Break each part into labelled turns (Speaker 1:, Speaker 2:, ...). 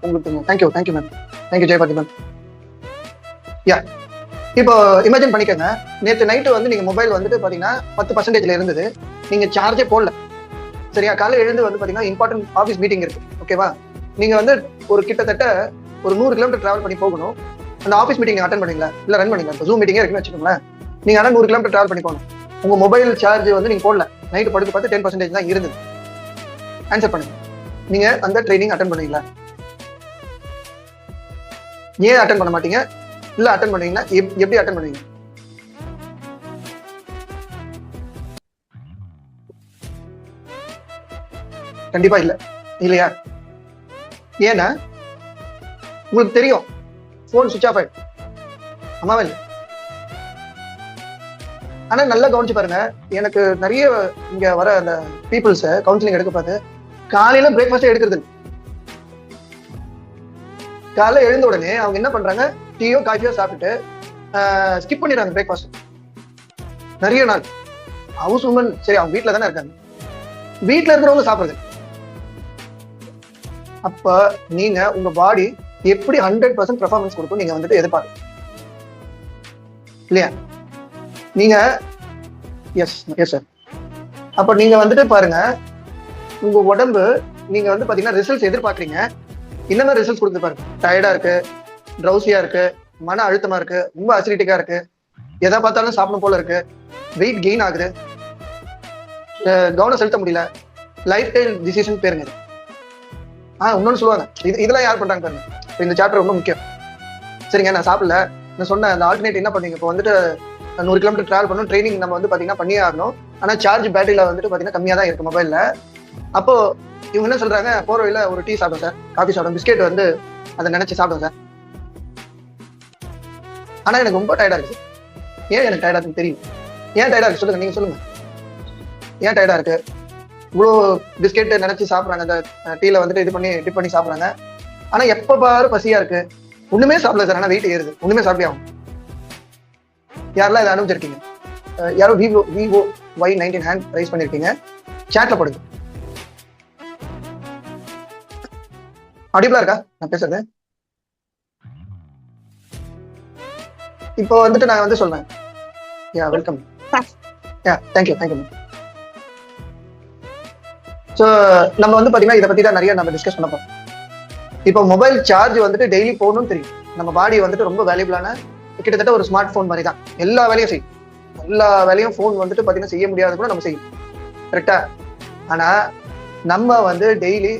Speaker 1: உங்களுக்கு thank you ma'am. Thank you Jayapathi ma'am. Yeah, இப்போ imagine பண்ணிக்கோங்க, நேற்று நைட்டு வந்து நீங்க மொபைல் வந்துட்டு பாத்தீங்கன்னா 10% இருந்தது, நீங்க சார்ஜே போடல. சரியா? காலையில் எழுந்து வந்து பாத்தீங்கன்னா இம்பார்ட்டன்ட் ஆஃபீஸ் மீட்டிங் இருக்கு, ஓகேவா? நீங்க வந்து ஒரு கிட்டத்தட்ட ஒரு 100 கிலோமீட்டர் டிராவல் பண்ணி போகணும். அந்த ஆஃபீஸ் மீட்டிங் அட்டன் பண்ணீங்களா? இல்ல ரன் பண்ணீங்களா? இப்போ ஜூம் மீட்டிங்கே இருக்குன்னு வச்சுக்கோங்களேன். நீங்க ஆனால் 100 கிலோமீட்டர் டிராவல் பண்ணி போகணும். உங்க மொபைல் சார்ஜ் வந்து நீங்க போடல, நைட்டு படுத்து பார்த்து 10% தான் இருந்தது. ஆன்சர் பண்ணுங்க, நீங்க அந்த ட்ரைனிங் அட்டன் பண்ணீங்களா? ஏன் அட்டன் பண்ண மாட்டீங்க? இல்ல அட்டன் பண்ணீங்கன்னா எப்படி அட்டன் பண்ணுவீங்க? கண்டிப்பா இல்ல, இல்லையா? ஏன்னா உங்களுக்கு தெரியும் போன் சுவிட்ச் ஆஃப் ஆயிடும். ஆமாவா இல்ல? ஆனா நல்லா கவனிச்சு பாருங்க, எனக்கு நிறைய இங்க வர அந்த பீப்புள்ஸ் கவுன்சிலிங் எடுக்க பார்த்து காலையில பிரேக்ஃபாஸ்ட் எடுக்கிறது இல்லை. காலைல எழுந்த உடனே அவங்க என்ன பண்றாங்க, டீயோ காஃபியோ சாப்பிட்டு ஸ்கிப் பண்ணிடுறாங்க பிரேக்ஃபாஸ்ட். நிறைய நாள் ஹவுஸ் உமன், சரி அவங்க வீட்டுல தானே இருக்காங்க, வீட்டுல இருக்கிறவங்க சாப்பிடுறது. அப்ப நீங்க உங்க பாடி எப்படி 100% பெர்ஃபார்மன்ஸ் கொடுக்கும் நீங்க வந்துட்டு எதிர்பார்க்க இல்லையா? நீங்க எஸ் சார். அப்ப நீங்க வந்துட்டு பாருங்க, உங்க உடம்பு நீங்க வந்து பாத்தீங்கன்னா ரிசல்ட்ஸ் எதிர்பார்க்குறீங்க, என்னென்ன ரிசல்ட்ஸ் கொடுத்து பாருங்க. டயர்டா இருக்கு, ட்ரௌசியா இருக்கு, மன அழுத்தமா இருக்கு, ரொம்ப அசிடிட்டிக்கா இருக்கு, எதை பார்த்தாலும் சாப்பிடும் போல இருக்கு, வெயிட் கெயின் ஆகுது, கவனம் செலுத்த முடியல, லைஃப் ஸ்டைல் டிசீசன் பேருங்க. இன்னொன்னு சொல்லுவாங்க, இதெல்லாம் யார் பண்றாங்க பாருங்க. இந்த சாப்டர் ரொம்ப முக்கியம். சரிங்க, நான் சாப்பிடல, நான் சொன்ன அந்த ஆல்டர்னேட் என்ன பண்ணீங்க, இப்போ வந்துட்டு 100 கிலோமீட்டர் டிராவல் பண்ணணும், ட்ரைனிங் நம்ம வந்து பாத்தீங்கன்னா பண்ணியே ஆகணும். ஆனா சார்ஜ் பேட்டரியில வந்துட்டு பாத்தீங்கன்னா கம்மியா தான் இருக்கு மொபைல்ல. அப்போ இவங்க என்ன சொல்றாங்க, போற வழியில ஒரு டீ சாப்பிடும் சார், காஃபி சாப்பிடும், பிஸ்கெட் வந்து அதை நினைச்சு சாப்பிடும் சார். ஆனா எனக்கு ரொம்ப டயர்டா இருக்கு. ஏன் எனக்கு டயர்டா இருக்குன்னு தெரியும். ஏன் டயர்டா இருக்கு சொல்லுங்க, நீங்க சொல்லுங்க. ஏன் டயர்டா இருக்கு? இவ்வளோ பிஸ்கெட் நினைச்சு சாப்பிட்றாங்க, அந்த டீல வந்துட்டு இது பண்ணி டிப் பண்ணி சாப்பிட்றாங்க. ஆனா எப்ப பாரு பசியா இருக்கு, ஒண்ணுமே சாப்பிடல சார், ஆனா வெயிட் ஏறுது, ஒண்ணுமே சாப்பிட்டே ஆகும். யாரெல்லாம் இதை அனுப்பிச்சிருக்கீங்க? யாரோ விவோ Y19 ஹேண்ட் ரைஸ் பண்ணிருக்கீங்க, சாட்ல போடுங்க. அடிபலா இருக்கா நான் பேசுறது? இப்போ வந்துட்டு நான் வந்து சொல்றேன். யா welcome. Yeah thank you ma'am. So நம்ம வந்து பாத்தீங்கன்னா இதை பத்தி தான் நிறைய நம்ம டிஸ்கஸ் பண்ண போறோம். இப்போ மொபைல் சார்ஜ் வந்துட்டு டெய்லி போகணும்னு தெரியும். நம்ம பாடி வந்துட்டு ரொம்ப வேல்யூபிளான, கிட்டத்தட்ட ஒரு ஸ்மார்ட் போன் மாதிரி தான். எல்லா வேலையும் செய்யும், எல்லா வேலையும் போன் வந்துட்டு பாத்தீங்கன்னா செய்ய முடியாத கூட நம்ம செய்யும், கரெக்டா? ஆனா நம்ம வந்து டெய்லி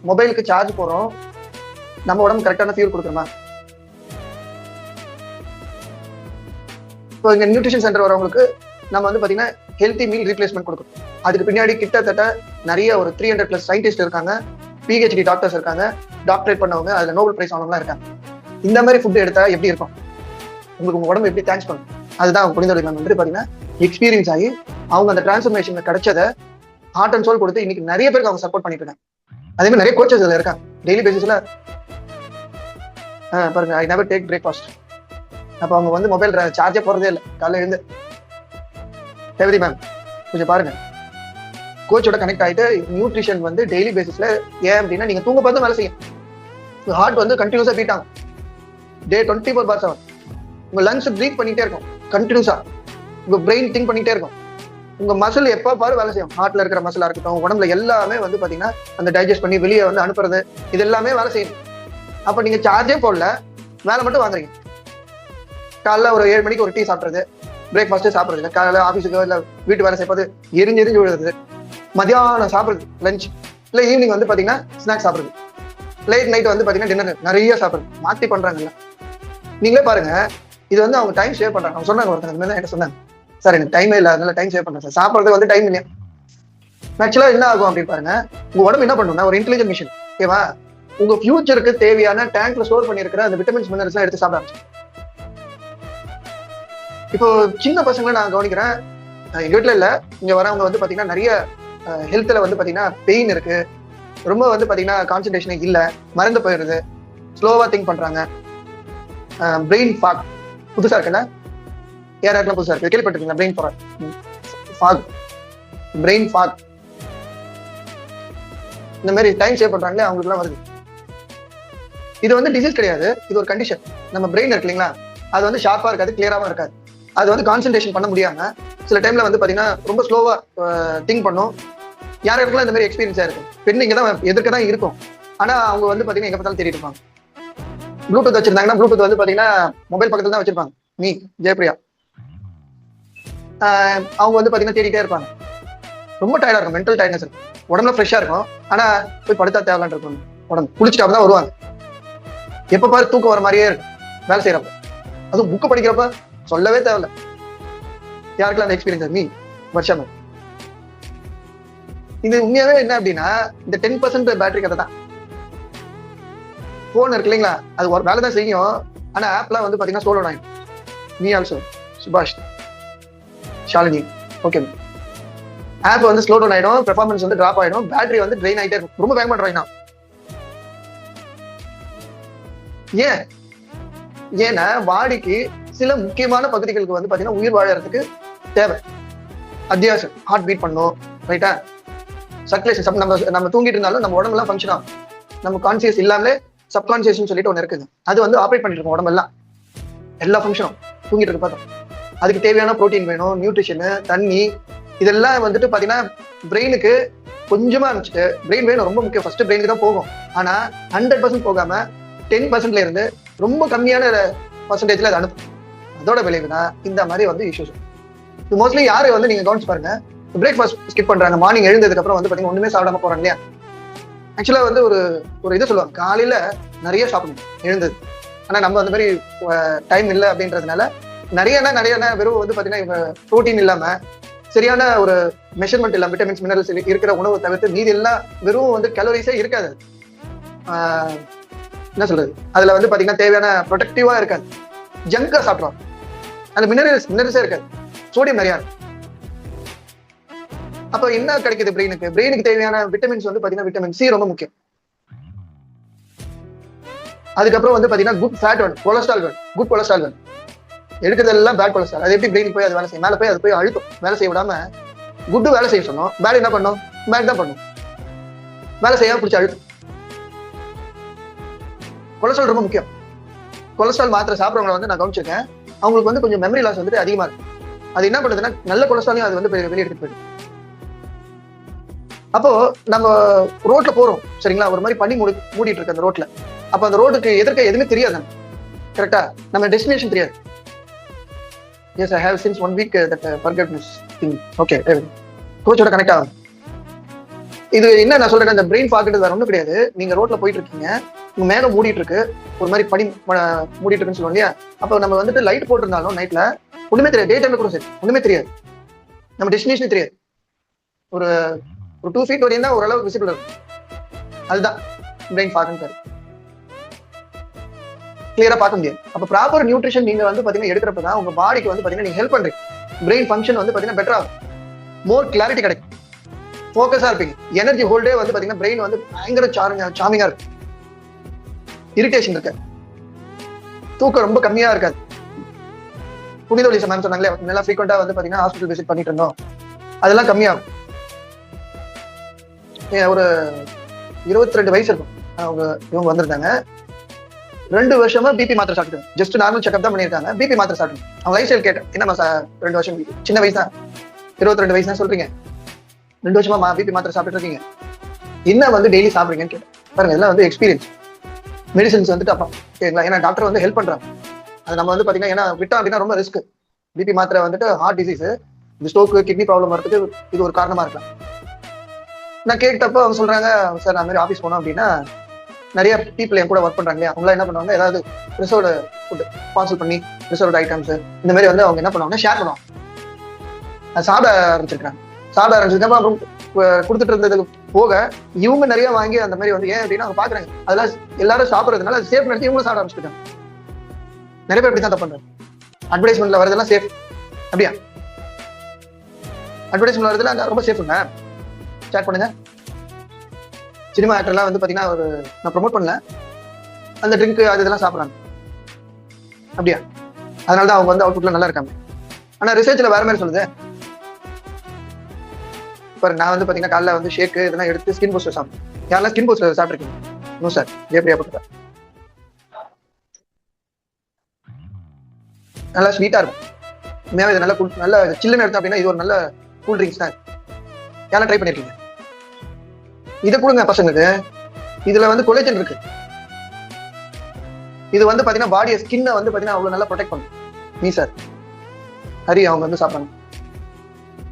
Speaker 1: மொபைலுக்கு சார்ஜ் போறோம், நம்ம உடம்பு கரெக்டான ஃபியூல் கொடுக்குறோமா? இப்போ இங்க நியூட்ரிஷன் சென்டர் வரவங்களுக்கு நம்ம வந்து பாத்தீங்கன்னா ஹெல்த்தி மீல் ரீப்ளேஸ்மெண்ட் கொடுக்கணும். அதுக்கு பின்னாடி கிட்டத்தட்ட நிறைய ஒரு 300+ சயின்டிஸ்ட் இருக்காங்க, PhD டாக்டர்ஸ் இருக்காங்க, டாக்டரேட் பண்ணவங்க, அதுல நோபல் பிரைஸ் ஆனவங்களாம் இருக்காங்க. இந்த மாதிரி ஃபுட் எடுத்தா எப்படி இருக்கும் உங்களுக்கு, உங்க உடம்பு எப்படி தேங்க்ஸ் பண்ணும்? அதுதான் புரிந்தவர்கள் மேம் வந்துட்டு பாத்தீங்கன்னா எக்ஸ்பீரியன்ஸ் ஆகி அவங்க அந்த டிரான்ஸ்ஃபர்மேஷன் கிடைச்சதை ஹார்ட் அண்ட் சோல் கொடுத்து இன்னைக்கு நிறைய பேருக்கு அவங்க சப்போர்ட் பண்ணிட்டு இருக்காங்க. அதே மாதிரி நிறைய கோச்சஸ் இதுல இருக்காங்க டெய்லி பேசிஸ்ல. பாருங்க, ஐ நெவர் டேக் பிரேக்ஃபாஸ்ட். அப்போ அவங்க வந்து மொபைல் சார்ஜே போறதே இல்லை காலையில இருந்து. ரேவதி மேம் கொஞ்சம் பாருங்க, கோச்சோட கனெக்ட் ஆகிட்டு நியூட்ரிஷன் வந்து டெய்லி பேசிஸ்ல. ஏன் அப்படின்னா நீங்க தூங்க பார்த்து வேலை செய்யும், ஹார்ட் வந்து கண்டினியூஸா பீட் ஆகும், டே 24/7. உங்க லங்ஸ் ப்ரீத் பண்ணிட்டே இருக்கும் கண்டினியூஸா, உங்க பிரெயின் திங்க் பண்ணிட்டே இருக்கும், உங்க மசில் எப்ப பாரு வேலை செய்யும். ஹார்ட்ல இருக்கிற மசிலா இருக்கட்டும், உடம்புல எல்லாமே வந்து பாத்தீங்கன்னா அந்த டைஜஸ்ட் பண்ணி வெளியே வந்து அனுப்புறது, இது எல்லாமே வேலை செய்யும். அப்ப நீங்க சார்ஜே போடல, வேலை மட்டும் வாங்குறீங்க. காலைல ஒரு 7 மணிக்கு ஒரு டீ சாப்பிட்றது, பிரேக்ஃபாஸ்ட்டே சாப்பிட்றது இல்லை, காலையில ஆஃபீஸுக்கு இல்லை வீட்டு வேலை செய்யறது எரிஞ்சு விழுறது, மதியானம் சாப்பிடுறது லஞ்ச், இல்லை ஈவினிங் வந்து பாத்தீங்கன்னா ஸ்நாக்ஸ் சாப்பிடுறது, லேட் நைட் வந்து பாத்தீங்கன்னா டின்னர் நிறைய சாப்பிடுறது, மாற்றி பண்றாங்கல்ல. நீங்களே பாருங்க, இது வந்து அவங்க டைம் சேவ் பண்றாங்க. அவங்க சொன்னாங்க, ஒருத்தங்க என்ன சொன்னாங்க, சார் எனக்கு டைமே இல்லை அதனால டைம் சேவ் பண்றேன் சார். சாப்பிட்றது வந்து டைம் இல்லையா? ஆக்சுவலா என்ன ஆகும் அப்படின்னு பாருங்க, உங்க உடம்பு என்ன பண்ணும்னா ஒரு இன்டெலிஜென்ட் மிஷின், ஓகேவா? உங்க ஃபியூச்சருக்கு தேவையான டேங்க்ல ஸ்டோர் பண்ணிருக்கிற அந்த விட்டமின்ஸ் மினரல்ஸ் எல்லாம் எடுத்து சாப்பிட ஆரம்பிச்சு. இப்போ சின்ன பசங்களை நான் கவனிக்கிறேன், எங்க வீட்டுல இல்ல, இங்க வரவங்க வந்து பாத்தீங்கன்னா நிறைய ஹெல்த்ல வந்து பாத்தீங்கன்னா பெயின் இருக்கு, ரொம்ப வந்து பாத்தீங்கன்னா கான்சன்ட்ரேஷனே இல்ல, மறந்து போயிடுது, ஸ்லோவா திங்க் பண்றாங்க, பிரெயின் ஃபாக் புதுசா இருக்குல்ல, யாராருக்கெல்லாம் புதுசா இருக்கு கேள்விப்பட்டிருக்கீங்களா? பிரெயின் ஃபாக் இந்த மாதிரி டைம் சேவ் பண்றாங்களே அவங்களுக்கு எல்லாம் வருது. இது வந்து டிசீஸ் கிடையாது, இது ஒரு கண்டிஷன். நம்ம பிரெயின் இருக்கு இல்லைங்களா, அது வந்து ஷார்ப்பா இருக்காது, கிளியராகவும் இருக்காது. அது வந்து கான்சென்ட்ரேஷன் பண்ண முடியாம சில டைம்ல வந்து பாத்தீங்கன்னா ரொம்ப ஸ்லோவா திங்க் பண்ணும். யாருக்கெல்லாம் இந்த மாதிரி எக்ஸ்பீரியன்ஸா இருக்கு, பெண் இங்க தான் எதிர்க்க தான் இருக்கும், ஆனா அவங்க வந்து பாத்தீங்கன்னா எங்க பார்த்தாலும் தேடிட்டு இருப்பாங்க. ப்ளூடூத் வச்சிருந்தாங்கன்னா ப்ளூடூத் வந்து பாத்தீங்கன்னா மொபைல் பக்கத்துல தான் வச்சிருப்பாங்க. நீ ஜெயபிரியா அவங்க வந்து பாத்தீங்கன்னா தேடிட்டே இருப்பாங்க. ரொம்ப டயர்டா இருக்கும், மென்டல் டயர்ட்னஸ் இருக்கும், உடம்புல ஃப்ரெஷ்ஷா இருக்கும், ஆனா போய் படுத்தா தேவையில்லான்னு இருக்கும். உடம்பு குளிச்சுட்டு தான் வருவாங்க. எப்ப பாரு தூக்கம் வர மாதிரியே இருக்கும் வேலை செய்யறப்ப. அதுவும் புக்கு படிக்கிறப்ப சொல்லவே தேவையில்ல. யாருக்கெல்லாம் அந்த எக்ஸ்பீரியன்ஸ்? மீ வருஷா மேம். இது உண்மையாவே என்ன அப்படின்னா இந்த 10% பேட்டரி கதை தான். போன் இருக்கு இல்லைங்களா, அது ஒரு வேலை தான் செய்யும், ஆனா ஆப்லாம் வந்து பாத்தீங்கன்னா ஸ்லோ டவுன் ஆயிடும். மீ ஆல்சோ, சுபாஷ், ஷாலினி, ஓகே மேம். ஆப் வந்து ஸ்லோ டவுன் ஆயிடும், பெர்ஃபார்மன்ஸ் வந்து டிராப் ஆயிடும், பேட்டரி வந்து ட்ரெயின் ஆயிட்டே இருக்கும். ரொம்ப வேகமா ட்ரெயின் ஆகும். ஏன்னா வாடிக்கு சில முக்கியமான பகுதிகளுக்கு வந்து பாத்தீங்கன்னா உயிர் வாழறதுக்கு தேவை, அத்தியாவசியம். ஹார்ட் பீட் பண்ணும், ரைட்டா? சர்க்குலேஷன், நம்ம தூங்கிட்டு இருந்தாலும் நம்ம உடம்பெல்லாம் ஃபங்க்ஷன் ஆகும். நம்ம கான்சியஸ் இல்லாமலே சப்கான்சியஸ் சொல்லிட்டு ஒன்று இருக்குங்க, அது வந்து ஆப்ரேட் பண்ணிட்டு இருக்கும் உடம்பெல்லாம், எல்லா ஃபங்க்ஷனும் தூங்கிட்டு இருக்கு பார்த்தோம். அதுக்கு தேவையான ப்ரோட்டீன் வேணும், நியூட்ரிஷனு, தண்ணி, இதெல்லாம் வந்துட்டு பாத்தீங்கன்னா பிரெயினுக்கு கொஞ்சமா அனுப்பிச்சிட்டு, பிரெயின் வேணும் ரொம்ப முக்கியம், ஃபர்ஸ்ட் பிரெயினுக்கு தான் போகும். ஆனா 100% போகாம 10% இருந்து ரொம்ப கம்மியான பர்சன்டேஜ்ல அது அனுப்பும். அதோட விளைவுனா இந்த மாதிரி வந்து இஷ்யூஸ். இது மோஸ்ட்லி யாரு வந்து நீங்க கவனிச்சு பாருங்க, பிரேக்ஃபாஸ்ட் ஸ்கிப் பண்றாங்க, மார்னிங் எழுந்ததுக்கு அப்புறம் வந்து பாத்தீங்கன்னா ஒண்ணுமே சாப்பிடாம போறாங்க இல்லையா? ஆக்சுவலா வந்து ஒரு இதை சொல்லுவாங்க, காலையில நிறைய சாப்பிடணும் எழுந்தது. ஆனா நம்ம அந்த மாதிரி டைம் இல்லை அப்படின்றதுனால நிறைய வெறும் வந்து பாத்தீங்கன்னா ப்ரோட்டீன் இல்லாம, சரியான ஒரு மெஷர்மெண்ட் இல்லாம, விட்டமின்ஸ் மினரல்ஸ் இருக்கிற உணவு தவிர்த்து மீதி எல்லாம் வெறும் வந்து கலோரிஸே இருக்காது. என்ன சொல்றது, அதுல வந்து பாத்தீங்கன்னா தேவையான ப்ரொடக்டிவா இருக்காது, ஜங்கா சாப்பிடுறோம். அந்த மினரல்ஸே இருக்காது, சோடியம் நிறையா இருக்கும். அப்ப என்ன கிடைக்குது பிரெயினுக்கு தேவையான விட்டமின்ஸ் வந்து பாத்தீங்கன்னா விட்டமின் சி ரொம்ப முக்கியம். அதுக்கப்புறம் வந்து பாத்தீங்கன்னா குட் ஃபேட் வேணும், கொலஸ்ட்ரால் வேணும், குட் கொலஸ்ட்ரால் வேணும். எடுக்கிறதெல்லாம் பேட் கொலஸ்ட்ரால். அது எப்படி பிரெயினுக்கு போய் அது வேலை செய்யும், மேல போய் அது போய் அழுத்தும், வேலை செய்ய விடாம. குட்டு வேலை செய்ய சொன்னோம், பேட் என்ன பண்ணும், பேட் தான் பண்ணும், வேலை செய்யாம பிடிச்சி அழுத்தும். கொலஸ்ட்ரால் ரொம்ப முக்கியம். கொலஸ்ட்ரால் மாத்திரை சாப்பிட்றவங்களை வந்து நான் கவனிச்சிருக்கேன், அவங்களுக்கு வந்து கொஞ்சம் மெமரி லாஸ் வந்துட்டு அதிகமா இருக்கு. அது என்ன பண்ணுதுன்னா நல்ல கொலஸ்ட்ராலையும் அது வந்து வெளியே எடுத்துட்டு போயிடும். அப்போ நம்ம ரோட்ல போறோம் சரிங்களா, ஒரு மாதிரி பண்ணி மூடிட்டு இருக்கு அந்த ரோட்ல. அப்ப அந்த ரோட்டுக்கு எதிர்க்க எதுவுமே தெரியாது, கரெக்டா? நம்ம டெஸ்டினேஷன் தெரியாது. Yes, I have since 1 week that forgetfulness thing. Okay, கோச்சோட கனெக்ட் ஆகும். இது என்ன நான் சொல்றேன், இந்த பிரெயின் ஃபாக்ன்றது வேற ஒன்றும் கிடையாது. நீங்க ரோட்ல போயிட்டு இருக்கீங்க, உங்க மேல மூடிட்டு இருக்கு, ஒரு மாதிரி பனி மூடிட்டு இருக்குன்னு சொல்லுவோம் இல்லையா? அப்போ நம்ம வந்துட்டு லைட் போட்டிருந்தாலும் நைட்ல ஒண்ணுமே தெரியாது, டே டைம்ல கூட சரி ஒண்ணுமே தெரியாது, நம்ம டெஸ்டினேஷன் தெரியாது. ஒரு 2 feet வரையும் தான் ஓரளவு விசிபிள் இருக்கும். அதுதான் பிரெயின் ஃபாக்னு பேரு, கிளியரா பார்க்க முடியாது. அப்ப ப்ராப்பர் நியூட்ரிஷன் நீங்க வந்து பாத்தீங்கன்னா எடுக்கிறப்பதான் உங்க பாடிக்கு வந்து பாத்தீங்கன்னா நீங்க ஹெல்ப் பண்றீங்க. பிரெயின் ஃபங்க்ஷன் வந்து பாத்தீங்கன்னா பெட்டர் ஆகும், மோர் கிளாரிட்டி கிடைக்கும், ஃபோக்கஸா இருப்பீங்க. எனர்ஜி ஹோல்டே வந்து பாத்தீங்கன்னா பிரெயின் வந்து பயங்கர சார்மிங்கா இருக்கு, இரிட்டேஷன் இருக்காது, தூக்கம் ரொம்ப கம்மியா இருக்காது. புனித ஒளி மேம் சொன்னாங்களே, நல்லா ஃப்ரீக்வெண்டா வந்து பாத்தீங்கன்னா ஹாஸ்பிட்டல் விசிட் பண்ணிட்டு இருந்தோம், அதெல்லாம் கம்மியாகும். ஒரு 22 வயசு இருக்கும், இவங்க வந்திருந்தாங்க. 2 வருஷமா பிபி மாத்திரை சாப்பிட்டு, ஜஸ்ட் நார்மல் செக்அப் தான் பண்ணியிருக்காங்க, பிபி மாத்திரை சாப்பிட்டு. அவங்க லைஃப் ஸ்டைல் கேட்டேன், என்னமா 2 வருஷம், சின்ன வயசு தான், 22 வயசு தான் சொல்றீங்க, 2 வருஷமா பிபி மாத்திரை சாப்பிட்டு இருக்கீங்க, என்ன வந்து டெய்லி சாப்பிடுறீங்கன்னு கேட்டேன். பாருங்க, இதெல்லாம் வந்து எக்ஸ்பீரியன்ஸ். மெடிசன்ஸ் வந்துட்டு அப்பா சரிங்களா, ஏன்னா டாக்டர் வந்து ஹெல்ப் பண்றாங்க. அது நம்ம வந்து பாத்தீங்கன்னா ஏன்னா விட்டோம் அப்படின்னா ரொம்ப ரிஸ்க். பிபி மாத்திரை வந்துட்டு ஹார்ட் டிசீஸ், இந்த ஸ்ட்ரோக்கு, கிட்னி ப்ராப்ளம் வரதுக்கு இது ஒரு காரணமா இருக்கலாம். நான் கேட்டப்போ அவங்க சொல்றாங்க, சார் நான் மாதிரி ஆஃபீஸ் போனோம் அப்படின்னா நிறைய பீப்புள் என் கூட ஒர்க் பண்றாங்க இல்லையா, அவங்களாம் என்ன பண்ணுவாங்க, ஏதாவது ரிசர்வ்டு ஃபுட் பார்சல் பண்ணி ரிசர்வ்டு ஐட்டம்ஸ் இந்த மாதிரி வந்து அவங்க என்ன பண்ணுவாங்க, ஷேர் பண்ணுவாங்க. சாப்பிட ஆரம்பிச்சிருக்கேன். கொடுத்துட்டு இருந்ததுக்கு போக இவங்க நிறைய வாங்கி அந்த மாதிரி வந்து, ஏன் அப்படின்னா அவங்க பாக்குறாங்க அதெல்லாம் எல்லாரும் சாப்பிட்றதுனால அது சேஃப் நினைச்சு இவங்களும் சாப்பிட ஆரம்பிச்சிருக்காங்க. நிறைய பேர் இப்படிதான் தப்பு பண்றாங்க. அட்வர்டைஸ்மெண்ட்ல வரதெல்லாம் சேஃப் அப்படியா? அட்வர்டைஸ்மெண்ட் வரதுல ரொம்ப சேஃப்ங்க, ஸ்டார்ட் பண்ணுங்க. சினிமா ஆக்டர்லாம் வந்து பாத்தீங்கன்னா ஒரு நான் ப்ரொமோட் பண்ணல, அந்த ட்ரிங்க் அது இதெல்லாம் சாப்பிட்றாங்க அப்படியா? அதனாலதான் அவங்க வந்து அவுட்புட்ல நல்லா இருக்காங்க. ஆனா ரிசர்ச்ல வேற மாதிரி சொல்லுது. இப்போ நான் வந்து பாத்தீங்கன்னா காலைல வந்து ஷேக்கு இதெல்லாம் எடுத்து ஸ்கின் பூஸ்டர் சாப்பிட்டேன். யாரெல்லாம் ஸ்கின் பூஸ்டர் சாப்பிட்ருக்கீங்க? நோ சார், ஜெயபிரியா போட்டுருக்கேன். நல்லா ஸ்வீட்டா இருக்கும். உண்மையாவே இது நல்ல சில்லுன்னு எடுத்தோம் அப்படின்னா இது ஒரு நல்ல கூல் ட்ரிங்க்ஸ் தான். யாரும் ட்ரை பண்ணிருக்கீங்க? இதை கொடுங்க பசங்களுக்கு. இதுல வந்து கொலேஜன் இருக்கு. இது வந்து பாத்தீங்கன்னா பாடியை ஸ்கின்னை வந்து பாத்தீங்கன்னா அவ்வளவு நல்லா ப்ரொடெக்ட் பண்ணும். மீ சார் ஹரி அவங்க வந்து சாப்பிடுறாங்க,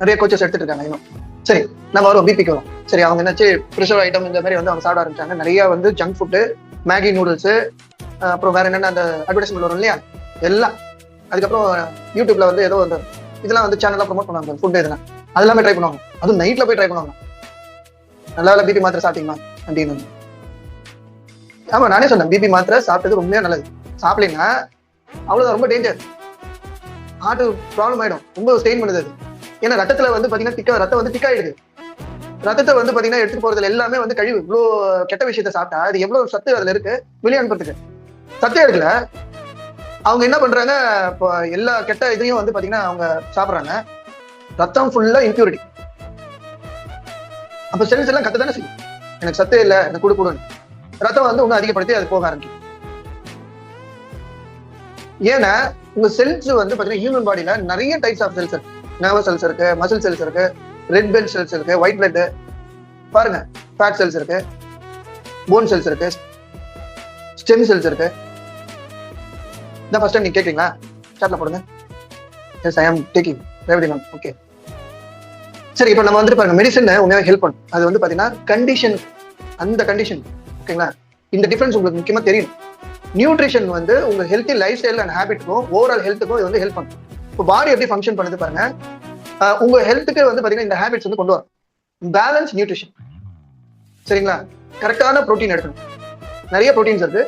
Speaker 1: நிறைய கோச்சஸ் எடுத்துட்டு இருக்காங்க இன்னும். சரி, நம்ம வரும் பிபிக்கு வரும். சரி, அவங்க என்னாச்சு ப்ரெஷர் ஐட்டம் இந்த மாதிரி வந்து அவங்க சாப்பிட ஆரம்பிச்சாங்க. நிறைய வந்து ஜங்க் ஃபுட்டு, மேகி நூடுல்ஸ், அப்புறம் வேற என்னென்ன அந்த அட்வர்டைஸ்மெண்ட் வரும் இல்லையா எல்லாம். அதுக்கப்புறம் யூடியூப்ல வந்து ஏதோ அந்த இதெல்லாம் வந்து சேனல்லாம் ப்ரொமோட் பண்ணுவாங்க ஃபுட் இதெல்லாம். அது எல்லாமே ட்ரை பண்ணுவாங்க. அதுவும் நைட்ல போய் ட்ரை பண்ணுவாங்க. நல்லா பிபி மாத்திரை சாப்பிட்டீங்களா அப்படின்னு. ஆமா, நானே சொன்னேன் பிபி மாத்திரை சாப்பிட்டது ரொம்ப நல்லது. சாப்பிடலீங்கன்னா அவ்வளவுதான், ரொம்ப டேஞ்சர். ஹார்ட் ப்ராப்ளம் ஆயிடும், ரொம்ப ஸ்ட்ரெயின் பண்ணுது அது. ஏன்னா ரத்தத்துல வந்து பாத்தீங்கன்னா ரத்தம் வந்து திக்காயிடுது. ரத்தத்தை வந்து பாத்தீங்கன்னா எடுத்துட்டு போறதுல எல்லாமே வந்து கழிவு. இவ்வளோ கெட்ட விஷயத்த சாப்பிட்டா அது எவ்வளவு சத்து அதுல இருக்கு வெளியே அனுப்புறதுக்கு சத்தே எடுக்கல. அவங்க என்ன பண்றாங்க, இப்போ எல்லா கெட்ட இதையும் வந்து பாத்தீங்கன்னா அவங்க சாப்பிடுறாங்க. ரத்தம் ஃபுல்லா இம்பியூரிட்டி. அப்ப செல்ஸ் எல்லாம் கத்த தானே செய்யும், எனக்கு சத்தே இல்லை, எனக்கு கொடுக்கணும். ரத்தம் வந்து இன்னும் அதிகப்படுத்தி அது போக ஆரம்பிக்கும். ஏன்னா உங்க செல்ஸ் வந்து பாத்தீங்கன்னா ஹியூமன் பாடியில நிறைய டைப்ஸ் ஆஃப் செல்ஸ் இருக்கு. நர்வஸ் செல்ஸ் இருக்கு, மசில் செல்ஸ் இருக்கு, ரெட் பிளட் செல்ஸ் இருக்கு, ஒயிட் பிளட் பாருங்க, ஃபேட் செல்ஸ் இருக்கு, போன் செல்ஸ் இருக்கு, ஸ்டெம் செல்ஸ் இருக்கு. இதான் ஃபர்ஸ்ட் டைம் நீங்க கேட்குறீங்களா? சாட்ல போடுங்க. எஸ், ஐ ஆம் டேக்கிங் ரேவதி மேம். ஓகே, சரி. இப்போ நம்ம வந்துட்டு பாருங்க, மெடிசன் உண்மையாக ஹெல்ப் பண்ணும். அது வந்து பாத்தீங்கன்னா கண்டிஷன், அந்த கண்டிஷன் ஓகேங்களா. இந்த டிஃபரன்ஸ் உங்களுக்கு முக்கியமா தெரியும். நியூட்ரிஷன் வந்து உங்க ஹெல்த்தி லைஃப் ஸ்டைல் அண்ட் ஹேபிட்க்கும் ஓவரால் ஹெல்த்துக்கும் இது வந்து ஹெல்ப் பண்ணும். இப்போ பாடி எப்படி ஃபங்க்ஷன் பண்ணுது பாருங்க. உங்க ஹெல்த்துக்கு வந்து பாத்தீங்கன்னா இந்த ஹேபிட்ஸ் வந்து கொண்டு வரும். பேலன்ஸ் நியூட்ரிஷன், சரிங்களா. கரெக்டான ப்ரோட்டீன் எடுக்கணும். நிறைய ப்ரோட்டீன்ஸ் இருக்கு.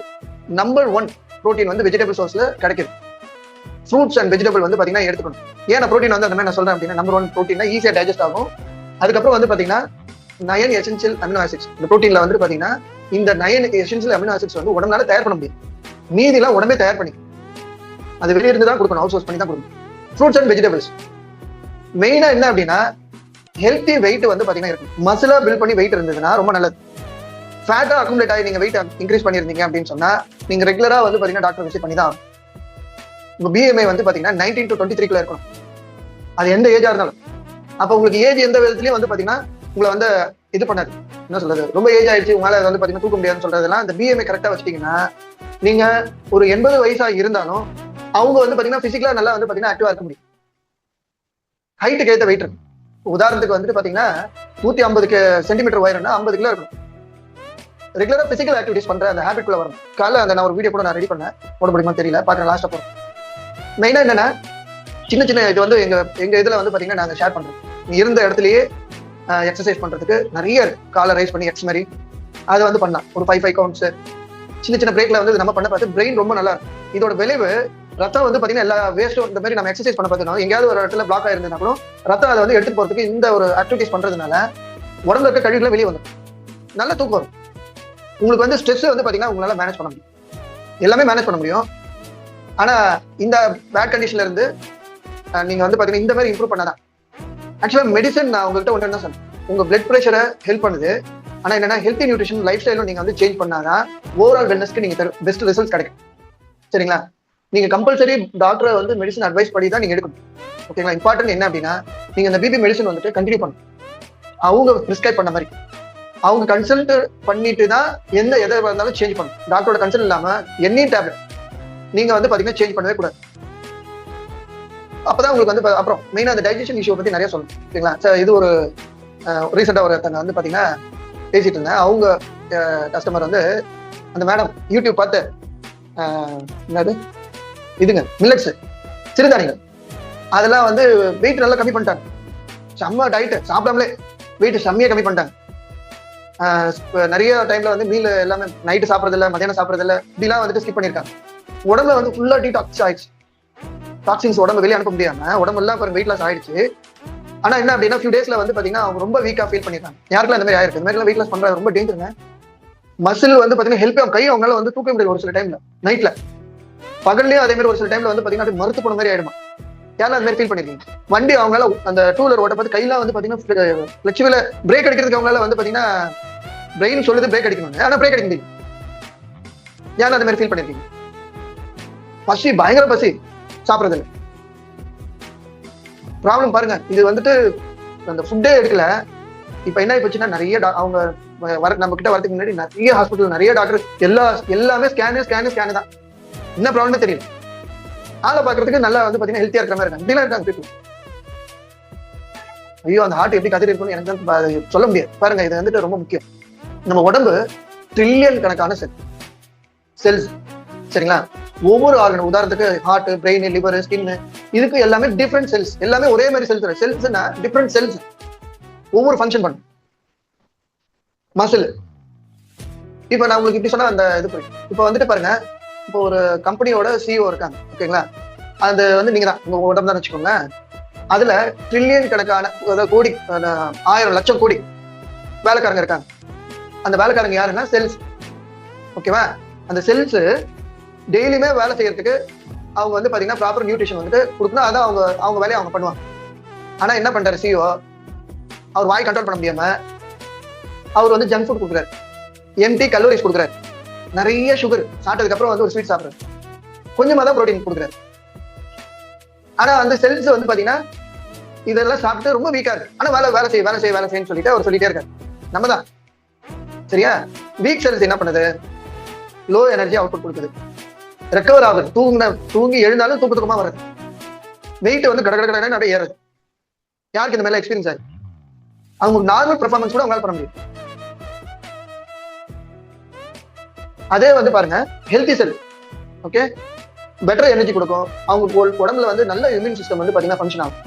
Speaker 1: நம்பர் 1 ப்ரோட்டீன் வந்து வெஜிடபிள் சோர்ஸ்ல கிடைக்குது. ஃப்ரூட்ஸ் அண்ட் வெஜிடபிள் வந்து பாத்தீங்கன்னா எடுத்துக்கணும். ஏன்னா ப்ரோட்டீன் வந்து அந்த மாதிரி நான் சொல்றேன் அப்படின்னா, நம்பர் 1 ப்ரோட்டீன் ஈஸியா டைஜஸ்ட் ஆகும். அதுக்கப்புறம் வந்து பாத்தீங்கன்னா 9 எசென்ஷியல் அமினோ ஆசிட்ஸ். இந்த ப்ரோட்டீன்ல வந்து பாத்தீங்கன்னா இந்த 9 எசென்ஷியல் அமினோ ஆசிட்ஸ் வந்து உடம்புனால தயார் பண்ண முடியும். மீதிலாம் உடம்பே தயார் பண்ணிக்கும். அது வெளியே இருந்து தான் கொடுக்கணும், அவுட் சோர்ஸ் பண்ணி தான் கொடுக்கணும். ஃப்ரூட்ஸ் அண்ட் வெஜிடபிள்ஸ் மெயினா என்ன அப்படின்னா, ஹெல்த்தி வெயிட் வந்து பாத்தீங்கன்னா இருக்கும். மசிலா பில்ட் பண்ணி வெயிட் இருந்ததுன்னா ரொம்ப நல்லது. ஃபேட்டா அக்குமுலேட் ஆகி நீங்க வெயிட் இன்க்ரீஸ் பண்ணிருந்தீங்க அப்படின்னு சொன்னா நீங்க ரெகுலரா வந்து பாத்தீங்கன்னா டாக்டர் விசிட் பண்ணி தான். உங்க பிஎம்ஐ வந்து பாத்தீங்கன்னா 19 to 23 இருக்கணும். அது எந்த ஏஜா இருந்தாலும். அப்ப உங்களுக்கு ஏஜ் எந்த விதத்துலயும் வந்து பாத்தீங்கன்னா உங்களை வந்து இது பண்ணாது. என்ன சொல்றது, ரொம்ப ஏஜ் ஆயிடுச்சு உங்களால வந்து பாத்தீங்கன்னா தூக்க முடியாதுன்னு சொல்றதெல்லாம், அந்த பிஎம்ஐ கரெக்டா வச்சிட்டீங்கன்னா நீங்க ஒரு 80 வயசா இருந்தாலும் அவங்க வந்து பாத்தீங்கன்னா பிசிக்கலா நல்லா வந்து பாத்தீங்கன்னா ஆக்டிவா இருக்க முடியும். ஹைட்டுக்கு ஏற்ற வெயிட் இருக்கு. உதாரணத்துக்கு வந்துட்டு பாத்தீங்கன்னா 150 சென்டிமீட்டர் உயரம்னா 50 கிலோ இருக்கணும். ரெகுலரா பிசிக்கல் ஆக்டிவிட்டிஸ் பண்ற அந்த ஹேபிட் குள்ள வரும். காலைல அந்த நான் ஒரு வீடியோ கூட நான் ரெடி பண்ணேன், போட முடியுமா தெரியல, பாக்குறேன் லாஸ்டா போறேன். மெயினா என்னன்னா சின்ன சின்ன இது வந்து எங்க இதுல வந்து பாத்தீங்கன்னா நாங்க ஷேர் பண்றோம். இருந்த இடத்துலயே எக்ஸசைஸ் பண்றதுக்கு நிறைய இருக்கு. காலை ரைஸ் பண்ணி எக்ஸ் மாதிரி அதை வந்து பண்ணலாம். ஒரு 5 கவுண்ட்ஸ் சின்ன சின்ன பிரேக்ல வந்து நம்ம பண்ண பார்த்து பிரெயின் ரொம்ப நல்லா இருக்கும். இதோட விளைவு ரத்தம் வந்து பாத்தீங்கன்னா எல்லா வேஸ்ட்டும் இந்த மாதிரி நம்ம எக்ஸசைஸ் பண்ண பார்த்தோம்னா எங்கேயாவது ஒரு இடத்துல பிளாக் ஆயிருந்தா கூட ரத்தம் அதை வந்து எடுத்துட்டு போறதுக்கு இந்த ஒரு ஆக்டிவிட்டிஸ் பண்றதுனால உடம்புல இருக்க கழிவுகளை வெளியே வந்துடும். நல்ல தூக்கம் வரும். உங்களுக்கு வந்து ஸ்ட்ரெஸ் வந்து பாத்தீங்கன்னா உங்களால மேனேஜ் பண்ண முடியும், எல்லாமே மேனேஜ் பண்ண முடியும். ஆனா இந்த பேட் கண்டிஷன்ல இருந்து நீங்க வந்து பாத்தீங்கன்னா இந்த மாதிரி இம்ப்ரூவ் பண்ணாதான். ஆக்சுவலா மெடிசன் நான் உங்கள்கிட்ட ஒன்று என்ன சொன்னேன், உங்க பிளட் ப்ரெஷரை ஹெல்ப் பண்ணுது. ஆனா என்னன்னா ஹெல்த்தி நியூட்ரிஷன் லைஃப் ஸ்டைலும் நீங்க வந்து சேஞ்ச் பண்ணாதான் ஓவரால் வெல்னஸ்க்கு நீங்க பெஸ்ட் ரிசல்ட்ஸ் கிடைக்கும். சரிங்களா? நீங்க கம்பல்சரி டாக்டரை வந்து மெடிசன் அட்வைஸ் பண்ணி தான் நீங்க எடுக்கணும். ஓகேங்களா? இம்பார்ட்டன்ட் என்ன அப்படின்னா நீங்க இந்த பிபி மெடிசன் வந்துட்டு கண்டினியூ பண்ணணும். அவங்க பிரிஸ்கிரைப் பண்ண மாதிரி அவங்க கன்சல்ட் பண்ணிட்டு தான் எந்த எதை இருந்தாலும் சேஞ்ச் பண்ணணும். டாக்டரோட கன்சல்ட் இல்லாம எனி டேப்லெட் நீங்க வந்து பாத்தீங்கன்னா சேஞ்ச் பண்ணவே கூடாது. அப்பதான் உங்களுக்கு வந்து அப்புறம் மெயினா அந்த டைஜஷன் இஷ்யூ பத்தி நிறைய சொல்லணும். ஓகேங்களா? இது ஒரு ரீசெண்டா ஒருத்தங்க வந்து பாத்தீங்கன்னா பேசிட்டு இருந்தேன். அவங்க கஸ்டமர் வந்து அந்த மேடம் யூடியூப் பார்த்து என்னது இதுங்க மில்லட்ஸ் சிறுதானியங்கள் அதெல்லாம் வந்து வெயிட் நல்லா கம்மி பண்ணிட்டாங்க. செம்ம டயட் சாப்பிடாமலே வெயிட் செம்மையா கம்மி பண்ணிட்டாங்க. நிறைய டைம்ல வந்து மீல் எல்லாமே நைட்டு சாப்பிட்றது இல்லை, மதியானம் சாப்பிட்றது இல்லை, இப்படிலாம் வந்துட்டு ஸ்கிப் பண்ணியிருக்காங்க. உடம்புல வந்து ஃபுல்லா டீடாக்ஸ் ஆயிடுச்சு. டாக்ஸின்ஸ் உடம்பு வெளியே அனுப்ப முடியாம உடம்பு எல்லாம் வெயிட் லாஸ் ஆயிடுச்சு. ஆனா என்ன அப்படின்னா ஃபியூ டேஸ்ல வந்து பாத்தீங்கன்னா அவங்க ரொம்ப வீக்கா ஃபீல் பண்ணிருக்காங்க. யாருக்கெல்லாம் இந்த மாதிரி ஆயிருக்கு. இந்த மாதிரி வெயிட் லாஸ் பண்றது ரொம்ப டேஞ்சருங்க. மசில் வந்து பாத்தீங்கன்னா ஹெல்ப் கை அவங்களால வந்து தூக்க முடியல. ஒரு சில டைம்ல நைட்ல பகல்லையும் அதே மாதிரி ஒரு சில டைம்ல வந்து பாத்தீங்கன்னா மறுத்து போன மாதிரி ஆயிடுமா. யாரும் அந்த மாதிரி ஃபீல் பண்ணிருக்கீங்க? வண்டி அவங்களால அந்த டூ வீலர் ஓட்ட பார்த்து கையெல்லாம் வந்து பாத்தீங்கன்னா ஃபிளெக்சிபிள் பிரேக் அடிக்கிறதுக்கு அவங்களால வந்து பாத்தீங்கன்னா பிரெயின் சொல்லுது பிரேக் அடிக்கணும், ஆனா பிரேக் அடிக்க முடியும். யாரும் அந்த மாதிரி ஃபீல் பண்ணிருக்கீங்க? பசி பயங்கர பசி சாப்பிட்றது இல்லை. ப்ராப்ளம் பாருங்க, இது வந்துட்டு அந்த ஃபுட்டே எடுக்கல. இப்ப என்ன ஆயிப்போச்சுன்னா நிறைய அவங்க நம்ம கிட்ட வரதுக்கு முன்னாடி நிறைய ஹாஸ்பிட்டல், நிறைய டாக்டர், எல்லாமே ஸ்கேனு தான். என்ன ப்ராப்ளமே தெரியல. ஆளை பாக்குறதுக்கு நல்லா வந்து பாத்தீங்கன்னா ஹெல்த்தியா இருக்கிற மாதிரி இருக்காங்க. இப்படிலாம் இருக்காங்க people. ஐயோ அந்த ஹார்ட் எப்படி கத்திட்டு இருக்கும்னு எனக்கு சொல்ல முடியாது. பாருங்க, இது வந்துட்டு ரொம்ப முக்கியம். நம்ம உடம்பு ட்ரில்லியன் கணக்கான செல்ஸ், சரிங்களா? ஒவ்வொரு ஆர்கன், உதாரணத்துக்கு ஹார்ட், பிரெயின், லிவர், ஸ்கின், இதுக்கு எல்லாமே டிஃப்ரெண்ட் செல்ஸ். எல்லாமே ஒரே மாதிரி செல்ஸ்னா டிஃப்ரெண்ட் செல்ஸ், ஒவ்வொரு ஃபங்க்ஷன் பண்ணும். மசில், இப்ப நான் உங்களுக்கு இப்படி சொன்னா அந்த இது புரியும். இப்ப வந்துட்டு பாருங்க, இப்போ ஒரு கம்பெனியோட சிஇஓ இருக்காங்க, ஓகேங்களா? அது வந்து நீங்க தான், உங்க உடம்பு தான் வச்சுக்கோங்க. அதுல ட்ரில்லியன் கணக்கான, அதாவது கோடி, 1000 லட்சம் கோடி வேலைக்காரங்க இருக்காங்க. அந்த வேலைக்காரங்க யாருன்னா செல்ஸ், ஓகேவா? அந்த செல்ஸ் டெய்லியுமே வேலை செய்யறதுக்கு அவங்க வந்து பாத்தீங்கன்னா ப்ராப்பர் நியூட்ரிஷன் வந்துட்டு கொடுக்கணும். அதான் அவங்க வேலையை அவங்க பண்ணுவாங்க. ஆனா என்ன பண்றாரு சிஇஓ, அவர் வாய் கண்ட்ரோல் பண்ண முடியாம அவர் வந்து ஜங்க் ஃபுட் கொடுக்குறாரு, எம்டி கலோரிஸ் கொடுக்குறாரு, நிறைய சுகர், சாப்பிட்டதுக்கு அப்புறம் வந்து ஒரு ஸ்வீட் சாப்பிடுறாரு, கொஞ்சமா தான் ப்ரோட்டீன் கொடுக்குறாரு. ஆனா அந்த செல்ஸ் வந்து பாத்தீங்கன்னா இதெல்லாம் சாப்பிட்டு ரொம்ப வீக்கா இருக்கு. ஆனா வேலை செய்யன்னு சொல்லிட்டு அவர் சொல்லிட்டே இருக்காரு. நம்ம தான் சரியா? வீக் செல்ஸ் என்ன பண்ணுது, லோ எனர்ஜி அவுட்புட் கொடுக்குது, ரெக்கவர் ஆகுது, தூங்கி எழுந்தாலும் தூக்கத்துக்குமா வருது, வெயிட் வந்து கடை நிறைய ஏறுது. யாருக்கு இந்த மாதிரி எக்ஸ்பீரியன்ஸ் ஆகுது? அவங்க நார்மல் பெர்ஃபார்மன்ஸ் கூட அவங்களால பண்ண முடியும். அதே வந்து பாருங்க, ஹெல்த்தி செல், ஓகே, பெட்டர் எனர்ஜி கொடுக்கும். அவங்க உடம்புல வந்து நல்ல இம்யூன் சிஸ்டம் வந்து பாத்தீங்கன்னா ஃபங்க்ஷன் ஆகும்.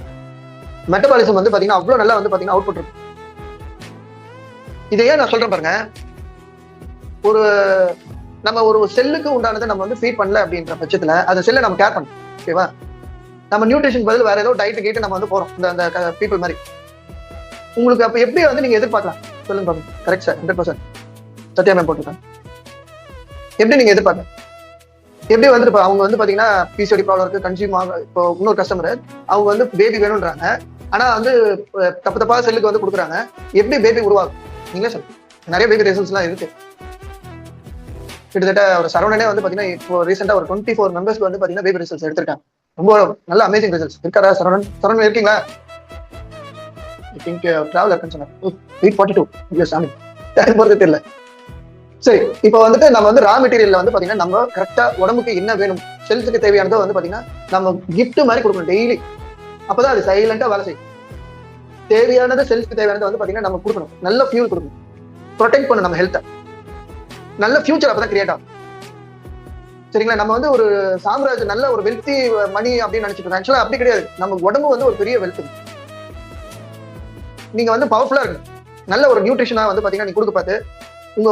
Speaker 1: மெட்டபாலிசம் வந்து பாத்தீங்கன்னா அவ்வளவு நல்லா வந்து பாத்தீங்கன்னா அவுட்புட் இருக்கும். இதையே நான் சொல்றேன் பாருங்க, நம்ம ஒரு செல்லுக்கு உண்டானதை நம்ம வந்து ஃபீட் பண்ணல அப்படின்ற பட்சத்துல அந்த செல்லை நம்ம கேர் பண்ணணும், ஓகேவா? நம்ம நியூட்ரிஷன் பதில் வேற ஏதோ டயட் கேட்டு நம்ம வந்து போறோம், இந்த பீப்புள் மாதிரி. உங்களுக்கு அப்ப எப்படி வந்து நீங்க எதிர்பார்க்கலாம் சொல்லுங்க பாருங்க. கரெக்ட் சார், 100% சத்யா மேம் போட்டுருக்காங்க. எப்படி நீங்க எதிர்பார்க்க, எப்படி வந்துட்டு அவங்க வந்து பாத்தீங்கன்னா பிசிஓடி ப்ராப்ளம் இருக்கு, கன்சியூம் ஆக, இப்போ இன்னொரு கஸ்டமர் அவங்க வந்து பேபி வேணும்ன்றாங்க, ஆனா வந்து தப்பா செல்லுக்கு வந்து கொடுக்குறாங்க. எப்படி பேபி உருவாகும் நீங்களே சொல்லுங்க. நிறைய பேபி ரிசல்ட்ஸ் எல்லாம் இருக்கு. கிட்டத்தட்ட ஒரு சரவணனே வந்து பாத்தீங்கன்னா இப்போ ரீசெண்டா ஒரு 24 மெம்பர்ஸ்க்கு வந்து பாத்தீங்கன்னா பேபி ரிசல்ட்ஸ் எடுத்திருக்காங்க. ரொம்ப நல்ல அமேசிங் ரிசல்ட்ஸ். இருக்காரா சரவணன் இருக்கீங்களா? ஐ திங்க் டிராவல் இருக்குன்னு சொன்னாங்க. 842 இயர்ஸ் ஆமி டைம் போறது தெரியல. சரி, இப்போ வந்துட்டு நம்ம வந்து ரா மெட்டீரியல்ல வந்து பாத்தீங்கன்னா நம்ம கரெக்டா உடம்புக்கு என்ன வேணும், செல்ஸுக்கு தேவையானதோ வந்து பாத்தீங்கன்னா நம்ம கிஃப்ட் மாதிரி கொடுக்கணும் டெய்லி. அப்பதான் அது சைலண்டா வேலை செய்யும். தேவையானது செல்ஸ்க்கு தேவையானது வந்து பாத்தீங்கன்னா நம்ம கொடுக்கணும், நல்ல ஃபியூல் கொடுக்கணும், ப்ரொடெக்ட் பண்ணணும் நம்ம ஹெல்த்தை. நல்ல ஃபியூச்சர் அப்பதான் கிரியேட் ஆகும், சரிங்களா? நம்ம வந்து ஒரு சாம்ராஜ்யம், நல்ல ஒரு வெல்த்தி மணி அப்படின்னு நினைச்சிட்டு இருக்கோம். ஆக்சுவலா அப்படி கிடையாது. நம்ம உடம்பு வந்து ஒரு பெரிய வெல்த். நீங்க வந்து பவர்ஃபுல்லா இருக்கு, நல்ல ஒரு நியூட்ரிஷனா வந்து பாத்தீங்கன்னா நீங்க கொடுக்க பார்த்து உங்க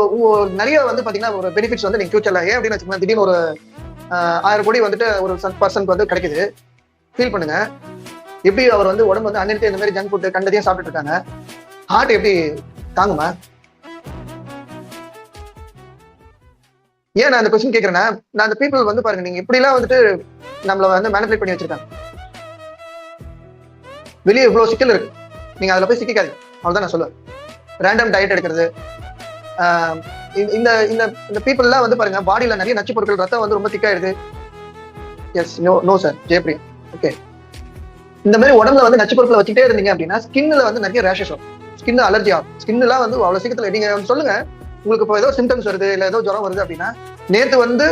Speaker 1: நிறைய வந்து பாத்தீங்கன்னா ஒரு பெனிஃபிட்ஸ் வந்து நீங்க ஃபியூச்சர்ல, ஏன் அப்படின்னு வச்சுக்கோங்க, திடீர்னு ஒரு 1000 கோடி வந்துட்டு ஒரு பர்சனுக்கு வந்து கிடைக்குது. ஃபீல் பண்ணுங்க, எப்படி அவர் வந்து உடம்பு வந்து அன்னிட்டு இந்த மாதிரி ஜங்க் ஃபுட் கண்டதையும் சாப்பிட்டு இருக்காங்க. ஹார்ட் எப்படி தாங்குமா? ஏன் நான் அந்த கொஸ்டின் கேட்கறேன்னா, நான் அந்த பீப்புள் வந்து பாருங்க, நீங்க இப்படி எல்லாம் வந்துட்டு நம்மள வந்து மேனிபுலேட் பண்ணி வச்சிருக்காங்க. வெளியே இவ்வளவு சிக்கல் இருக்கு, நீங்க அதுல போய் சிக்காதீங்க, அவ்வளவுதான் நான் சொல்லுவேன். ரேண்டம் டயட் எடுக்கிறது, இந்த பீப்புள் எல்லாம் வந்து பாருங்க, பாடியில நிறைய நச்சு பொருட்கள், ரத்தம் வந்து ரொம்ப திக்காயிடுது. Yes, no sir, Jayapriya, okay. இந்த மாதிரி உடம்புல வந்து நச்சு பொருட்களை வச்சுட்டே இருந்தீங்க அப்படின்னா ஸ்கின்ல வந்து நிறைய ரேஷஸ் வரும், ஸ்கின் அலர்ஜி ஆகும். ஸ்கின் எல்லாம் வந்து அவ்வளவு சீக்கிரத்துல, நீங்க சொல்லுங்க, உங்களுக்கு இப்போ ஏதோ சிம்டம்ஸ் வருது, இல்ல ஏதோ ஜுரம் வருது அப்படின்னா, நேத்து வந்து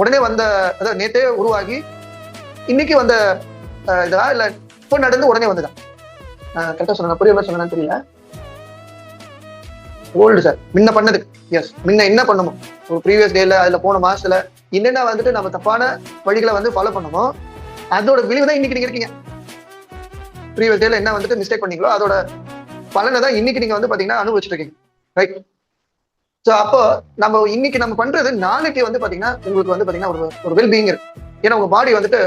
Speaker 1: உடனே வந்த, அதாவது நேத்தே உருவாகி இன்னைக்கு வந்த இதா, இல்ல இப்போ நடந்து உடனே வந்துதான்? கரெக்டா சொன்ன, புரிய சொன்னு தெரியல. ஓல்டு சார், முன்ன பண்ணது. எஸ், முன்ன என்ன பண்ணமோ ஒரு ப்ரீவியஸ் டேல, அதுல போன மாசத்துல என்னென்ன வந்துட்டு நம்ம தப்பான வழிகளை வந்து ஃபாலோ பண்ணமோ அதோட விளைவு தான் இன்னைக்கு நீங்க இருக்கீங்க. ப்ரீவியஸ் டேல என்ன வந்துட்டு மிஸ்டேக் பண்ணீங்களோ அதோட பலனை தான் இன்னைக்கு நீங்க வந்து பாத்தீங்கன்னா அனுபவிச்சுட்டு இருக்கீங்க, ரைட்? ஸோ அப்போ நம்ம இன்னைக்கு நம்ம பண்றது நாளைக்கு வந்து பாத்தீங்கன்னா உங்களுக்கு வந்து பாத்தீங்கன்னா ஒரு வெல்பீயிங் இருக்கு. ஏன்னா உங்க பாடி வந்துட்டு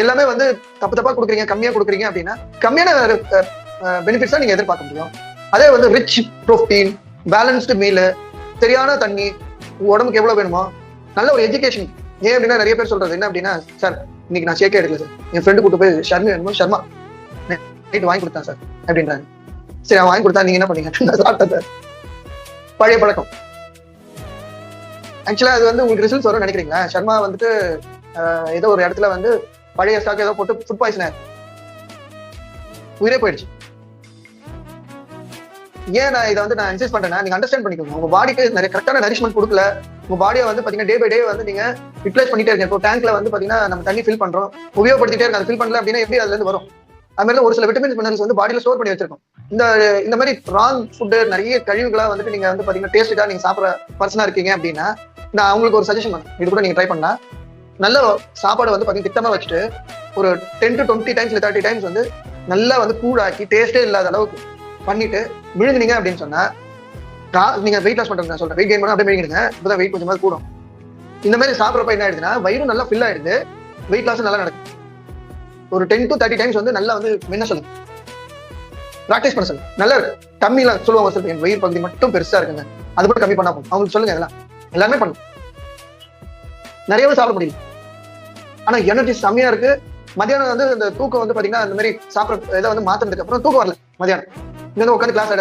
Speaker 1: எல்லாமே வந்து தப்பா கொடுக்குறீங்க, கம்மியா கொடுக்குறீங்க அப்படின்னா கம்மியான பெனிஃபிட்ஸ் தான் நீங்க எதிர்பார்க்க முடியும். அதே வந்து ரிச் ப்ரோட்டீன், பேலன்ஸ்டு மீல், சரியான தண்ணி, உடம்புக்கு எவ்வளவு வேணுமோ, நல்ல ஒரு எஜுகேஷன். ஏன் அப்படின்னா நிறைய பேர் சொல்றது என்ன அப்படின்னா, சார் இன்னைக்கு நான் ஷேக்கே எடுக்கல சார், என் ஃப்ரெண்டு கூட்டு போய் ஷர்மி வேணுமோ ஷர்மா நைட் வாங்கி கொடுத்தான் சார் அப்படின்றாங்க. சரி, அவன் வாங்கி கொடுத்தா நீங்க என்ன பண்ணீங்க? நான் சாப்பிட்டேன் சார். பழைய பழக்கம். ஆக்சுவலா அது வந்து உங்களுக்கு ரிசல்ட்ஸ் வரும்னு நினைக்கிறீங்களா? ஷர்மா வந்துட்டு ஏதோ ஒரு இடத்துல வந்து பழைய ஸ்டாக் ஏதோ போட்டு ஃபுட் பாய்சன் ஆயிடுச்சு, உயிரே போயிடுச்சு. ஏன் நான் இதை வந்து நான் இன்சிஸ்ட் பண்றேன்னா, நீங்க அண்டர்ஸ்டாண்ட் பண்ணிக்கோங்க. உங்க பாடிக்கு நிறைய கரெக்டான நரிஷ்மெண்ட் கொடுக்கல, உங்க பாடியை வந்து பாத்தீங்கன்னா டே பை டே வந்து நீங்க ரிப்ளேஸ் பண்ணிட்டே இருக்கீங்க. இப்போ டேங்க்ல வந்து பாத்தீங்கன்னா நம்ம தண்ணி ஃபில் பண்றோம், உபயோகப்படுத்திட்டே இருக்கு, அதை ஃபில் பண்ணல அப்படின்னா எப்படி அதுல இருந்து வரும்? அது மாதிரி ஒரு சில விட்டமின்ஸ் மினரல்ஸ் வந்து பாடியில ஸ்டோர் பண்ணி வச்சிருக்கோம். இந்த மாதிரி ராங் ஃபுட்டு நிறைய கழிவுகளா வந்துட்டு நீங்க வந்து பாத்தீங்கன்னா டேஸ்ட்டுக்கா நீங்க சாப்பிட்ற பர்சனா இருக்கீங்க அப்படின்னா, நான் உங்களுக்கு ஒரு சஜஷன் பண்ணேன், இது கூட நீங்க ட்ரை பண்ணலாம். நல்ல சாப்பாடு வந்து பாத்தீங்கன்னா திட்டமா வச்சுட்டு ஒரு 10 to 20 டைம்ஸ் இல்லை 30 டைம்ஸ் வந்து நல்லா வந்து கூழாக்கி டேஸ்டே இல்லாத அளவுக்கு பண்ணிட்டு விழுங்குனீங்க அப்படின்னு சொன்னா, நீங்க வெயிட் லாஸ் பண்றது நான் சொல்றேன், வெயிட் கெயின் பண்ணா அப்படியே விழுங்குங்க, இப்பதான் வெயிட் கொஞ்சமா கூடும். இந்த மாதிரி சாப்பிட்றப்ப என்ன ஆயிடுதுன்னா வயிறு நல்லா ஃபில் ஆயிடுது, வெயிட் லாஸ் நல்லா நடக்கும். ஒரு 10 to 30 டைம்ஸ் வந்து நல்லா வந்து என்ன சொல்லுங்க, ப்ராக்டிஸ் பண்ண சொல்லுங்க. நல்லா இருக்கு கம்மிலாம் சொல்லுவாங்க, சொல்லுங்க என் வயிறு பகுதி மட்டும் பெருசா இருக்குங்க, அது கூட கம்மி பண்ணா போகும். அவங்களுக்கு சொல்லுங்க, இதெல்லாம் எல்லாமே பண்ணும். நிறையவே சாப்பிட முடியல, ஆனா எனர்ஜி செம்மையா இருக்கு. மதியானம் வந்து இந்த தூக்கம் வந்து பாத்தீங்கன்னா இந்த மாதிரி சாப்பிட்ற இதை வந்து மாத்தினதுக்கு அப்புறம் தூக்கம் வரல. மதியானம் இங்க வந்து உட்காந்து கிளாஸ்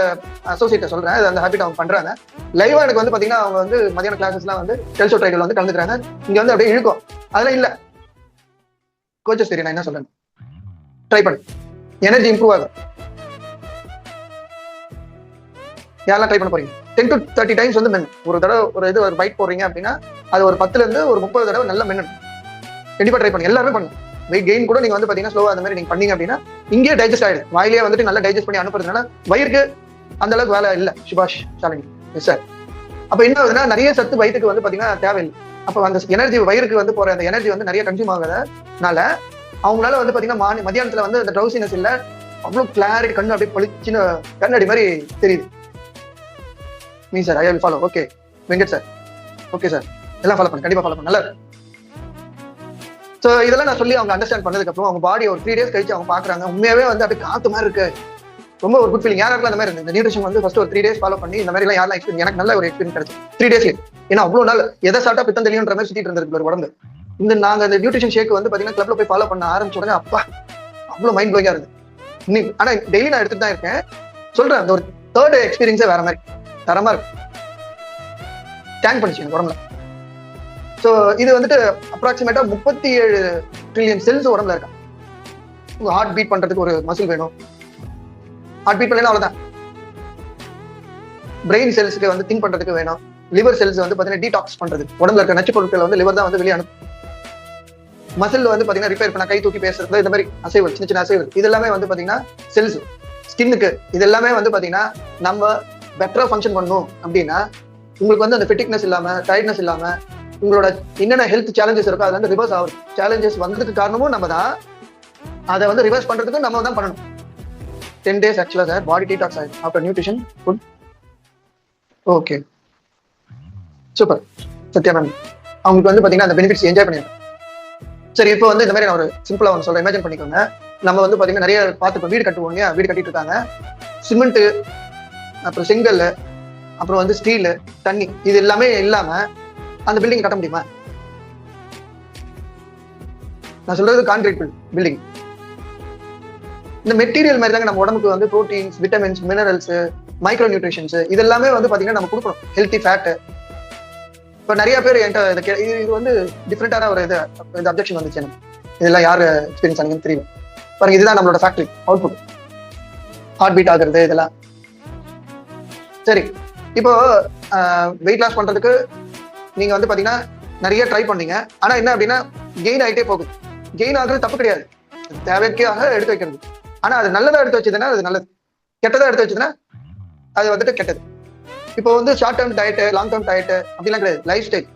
Speaker 1: அசோசியேட் சொல்றேன், அந்த ஹேபிட் அவங்க பண்றாங்க. லைவா எனக்கு வந்து பாத்தீங்கன்னா அவங்க வந்து மதியான கிளாஸஸ்லாம் வந்து டெல்சோ ட்ரைடல் வந்து கலந்துக்கிறாங்க. இங்க வந்து அப்படியே இழுக்கும், அதெல்லாம் இல்ல கோச்சஸ் தெரியும். நான் என்ன சொல்றேன், ட்ரை பண்ணு, எனர்ஜி இம்ப்ரூவ் ஆகும். யாரெல்லாம் ட்ரை பண்ண போறீங்க? 10 to 30 டைம்ஸ் வந்து மென்னு ஒரு தடவை ஒரு பைட் போடுறீங்க அப்படின்னா அது ஒரு 10ல இருந்து ஒரு 30 தடவை நல்லா மென்னு கண்டிப்பா ட்ரை பண்ணுங்க. எல்லாருமே பண்ணுங்க. வெயிட் கெயின் கூட நீங்க வந்து பாத்தீங்கன்னா ஸ்லோவா அந்த மாதிரி நீங்க பண்ணீங்க அப்படின்னா இங்கே டைஜஸ்ட் ஆயிடும். வாயிலே வந்துட்டு நல்லா டைஜஸ்ட் பண்ணி அனுப்புறதுனால வயிறுக்கு அந்த அளவுக்கு வேலை இல்லை. சுபாஷ் சாலினி சார். அப்ப என்ன ஆகுதுன்னா நிறைய சத்து வயிற்றுக்கு வந்து பாத்தீங்கன்னா தேவையில்லை. அப்ப அந்த எனர்ஜி வயிறுக்கு வந்து போற அந்த எனர்ஜி வந்து நிறைய கன்சியூம் ஆகுறதுனால அவங்களால வந்து பாத்தீங்கன்னா மதியானத்துல வந்து அந்த ட்ரௌசினஸ் இல்ல, அவ்வளவு கிளாரிட்டி, கண்ணு அப்படியே பளிச்சுன்னு கண்ணடி மாதிரி தெரியுது. Me sir I will follow. Okay Venkat sir, okay sir, எல்லாம் ஃபாலோ பண்ணு, கண்டிப்பா ஃபாலோ பண்ணு, நல்லா இருக்கு. ஸோ இதெல்லாம் நான் சொல்லி அவங்க அண்டர்ஸ்டாண்ட் பண்ணதுக்கு அப்புறம் அவங்க பாடி ஒரு 3 days கழிச்சு அவங்க பாக்குறாங்க, உண்மையாவே வந்து அப்படியே காத்து மாதிரி இருக்கு, ரொம்ப ஒரு குட் ஃபீலிங். யாருக்கும் அந்த மாதிரி இருந்து இந்த நியூட்ரிஷன் வந்து ஃபர்ஸ்ட் ஒரு 3 days ஃபாலோ பண்ணி இந்த மாதிரி எல்லாம் யாரெல்லாம் எக்ஸ்பீரியன்ஸ், எனக்கு நல்ல ஒரு எக்ஸ்பீரியன்ஸ் கிடைச்சு 3 days. ஏன்னா அவ்வளவு நாள் எதை சாப்பிட்டா பித்தம் தெரியுன்ற மாதிரி சுத்திட்டு இருந்திருக்கு ஒரு உடம்பு. நாங்க அந்த நியூட்ரிஷன் ஷேக் வந்து பாத்தீங்கன்னா கிளப்ல போய் ஃபாலோ பண்ண ஆரம்பிச்ச உடனே அப்பா அவ்வளவு மைண்ட் ப்ளோயிங்கா இருக்கு. ஆனா டெய்லி நான் எடுத்துட்டு தான் இருக்கேன். சொல்றேன், அந்த ஒரு தேர்ட் எக்ஸ்பீரியன்ஸே வேற மாதிரி தரமா இருக்கு, டேங்க் பண்ணிச்சு எனக்கு உடம்புல. ஸோ இது வந்துட்டு அப்ராக்சிமேட்டா 37 ட்ரில்லியன் செல்ஸ் உடம்புல இருக்கா. உங்க ஹார்ட் பீட் பண்றதுக்கு ஒரு மசில் வேணும். ஹார்ட் பீட் பண்ணா அவ்வளவுதான். பிரெயின் செல்ஸ்க்கு வந்து திங்க் பண்றதுக்கு வேணும். லிவர் செல்ஸ் வந்து பாத்தீங்கன்னா டீடாக்ஸ் பண்றது, உடம்புல இருக்க நச்சு பொருட்கள் வந்து லிவர் தான் வந்து வெளியே அனுப்பும். மசில் வந்து பாத்தீங்கன்னா ரிப்பேர் பண்ண, கை தூக்கி பேசுறது, இந்த மாதிரி அசைவு, சின்ன சின்ன அசைவு, இது எல்லாமே வந்து பாத்தீங்கன்னா செல்ஸ். ஸ்கின்னுக்கு இது எல்லாமே வந்து பாத்தீங்கன்னா நம்ம பெட்டரா ஃபங்க்ஷன் பண்ணணும் அப்படின்னா உங்களுக்கு வந்து அந்த ஃபிட்டிக்னஸ் இல்லாம, டயர்ட்னஸ் இல்லாம, உங்களோட என்னென்ன ஹெல்த் சேலஞ்சஸ் இருக்கோ அது வந்து ரிவர்ஸ் ஆகும். சேலஞ்சஸ் வந்ததுக்கு காரணமும் நம்ம தான், அதை வந்து ரிவர்ஸ் பண்றதுக்கு நம்ம தான் பண்ணணும். 10 days ஆக்சுவலா சார் பாடி டீடாக்ஸ் ஆயிடும் after nutrition food. Okay super Sathya ma'am. அவங்களுக்கு வந்து பாத்தீங்கன்னா அந்த பெனிஃபிட்ஸ் என்ஜாய் பண்ணிருக்கேன். சரி, இப்போ வந்து இந்த மாதிரி நான் ஒரு சிம்பிளா ஒன்று சொல்றேன், இமேஜின் பண்ணிக்கோங்க. நம்ம வந்து பாத்தீங்கன்னா நிறைய பார்த்து வீடு கட்டுவோங்க, வீடு கட்டிட்டு இருக்காங்க. சிமெண்ட், அப்புறம் செங்கல், அப்புறம் வந்து ஸ்டீல், தண்ணி, இது எல்லாமே இல்லாம அந்த பில்டிங் கட்ட முடியுமா? நான் சொல்றது கான்கிரீட் பில்டிங். இந்த மெட்டீரியல் மாதிரி தாங்க நம்ம உடம்புக்கு வந்து proteins, vitamins, minerals, micro nutritions இது எல்லாமே வந்து பாத்தீங்கன்னா நம்ம கொடுக்கணும். Healthy fat. இப்போ நிறைய பேர் என்கிட்ட இது வந்து டிஃப்ரெண்டான ஒரு இது அப்ஜெக்ஷன் வந்துச்சு எனக்கு. இதெல்லாம் யார் எக்ஸ்பீரியன்ஸ் ஆனீங்கன்னு தெரியல. பாருங்க, இதுதான் நம்மளோட ஃபேக்டரி அவுட்புட், ஹார்ட் பீட் ஆகுறது இதெல்லாம். சரி, இப்போ வெயிட் லாஸ் பண்றதுக்கு நீங்க வந்து பாத்தீங்கன்னா நிறைய ட்ரை பண்ணீங்க. ஆனா என்ன அப்படின்னா கெயின் ஆகிட்டே போகுது. கெயின் ஆகுறது தப்பு கிடையாது, தேவைக்காக எடுத்து வைக்கிறது. ஆனா அது நல்லதா எடுத்து வச்சதுன்னா அது நல்லது, கெட்டதா எடுத்து வச்சதுன்னா அது வந்துட்டு கெட்டது. இப்போ வந்து short term diet, long term diet அப்படிலாம் கிடையாது. Life style.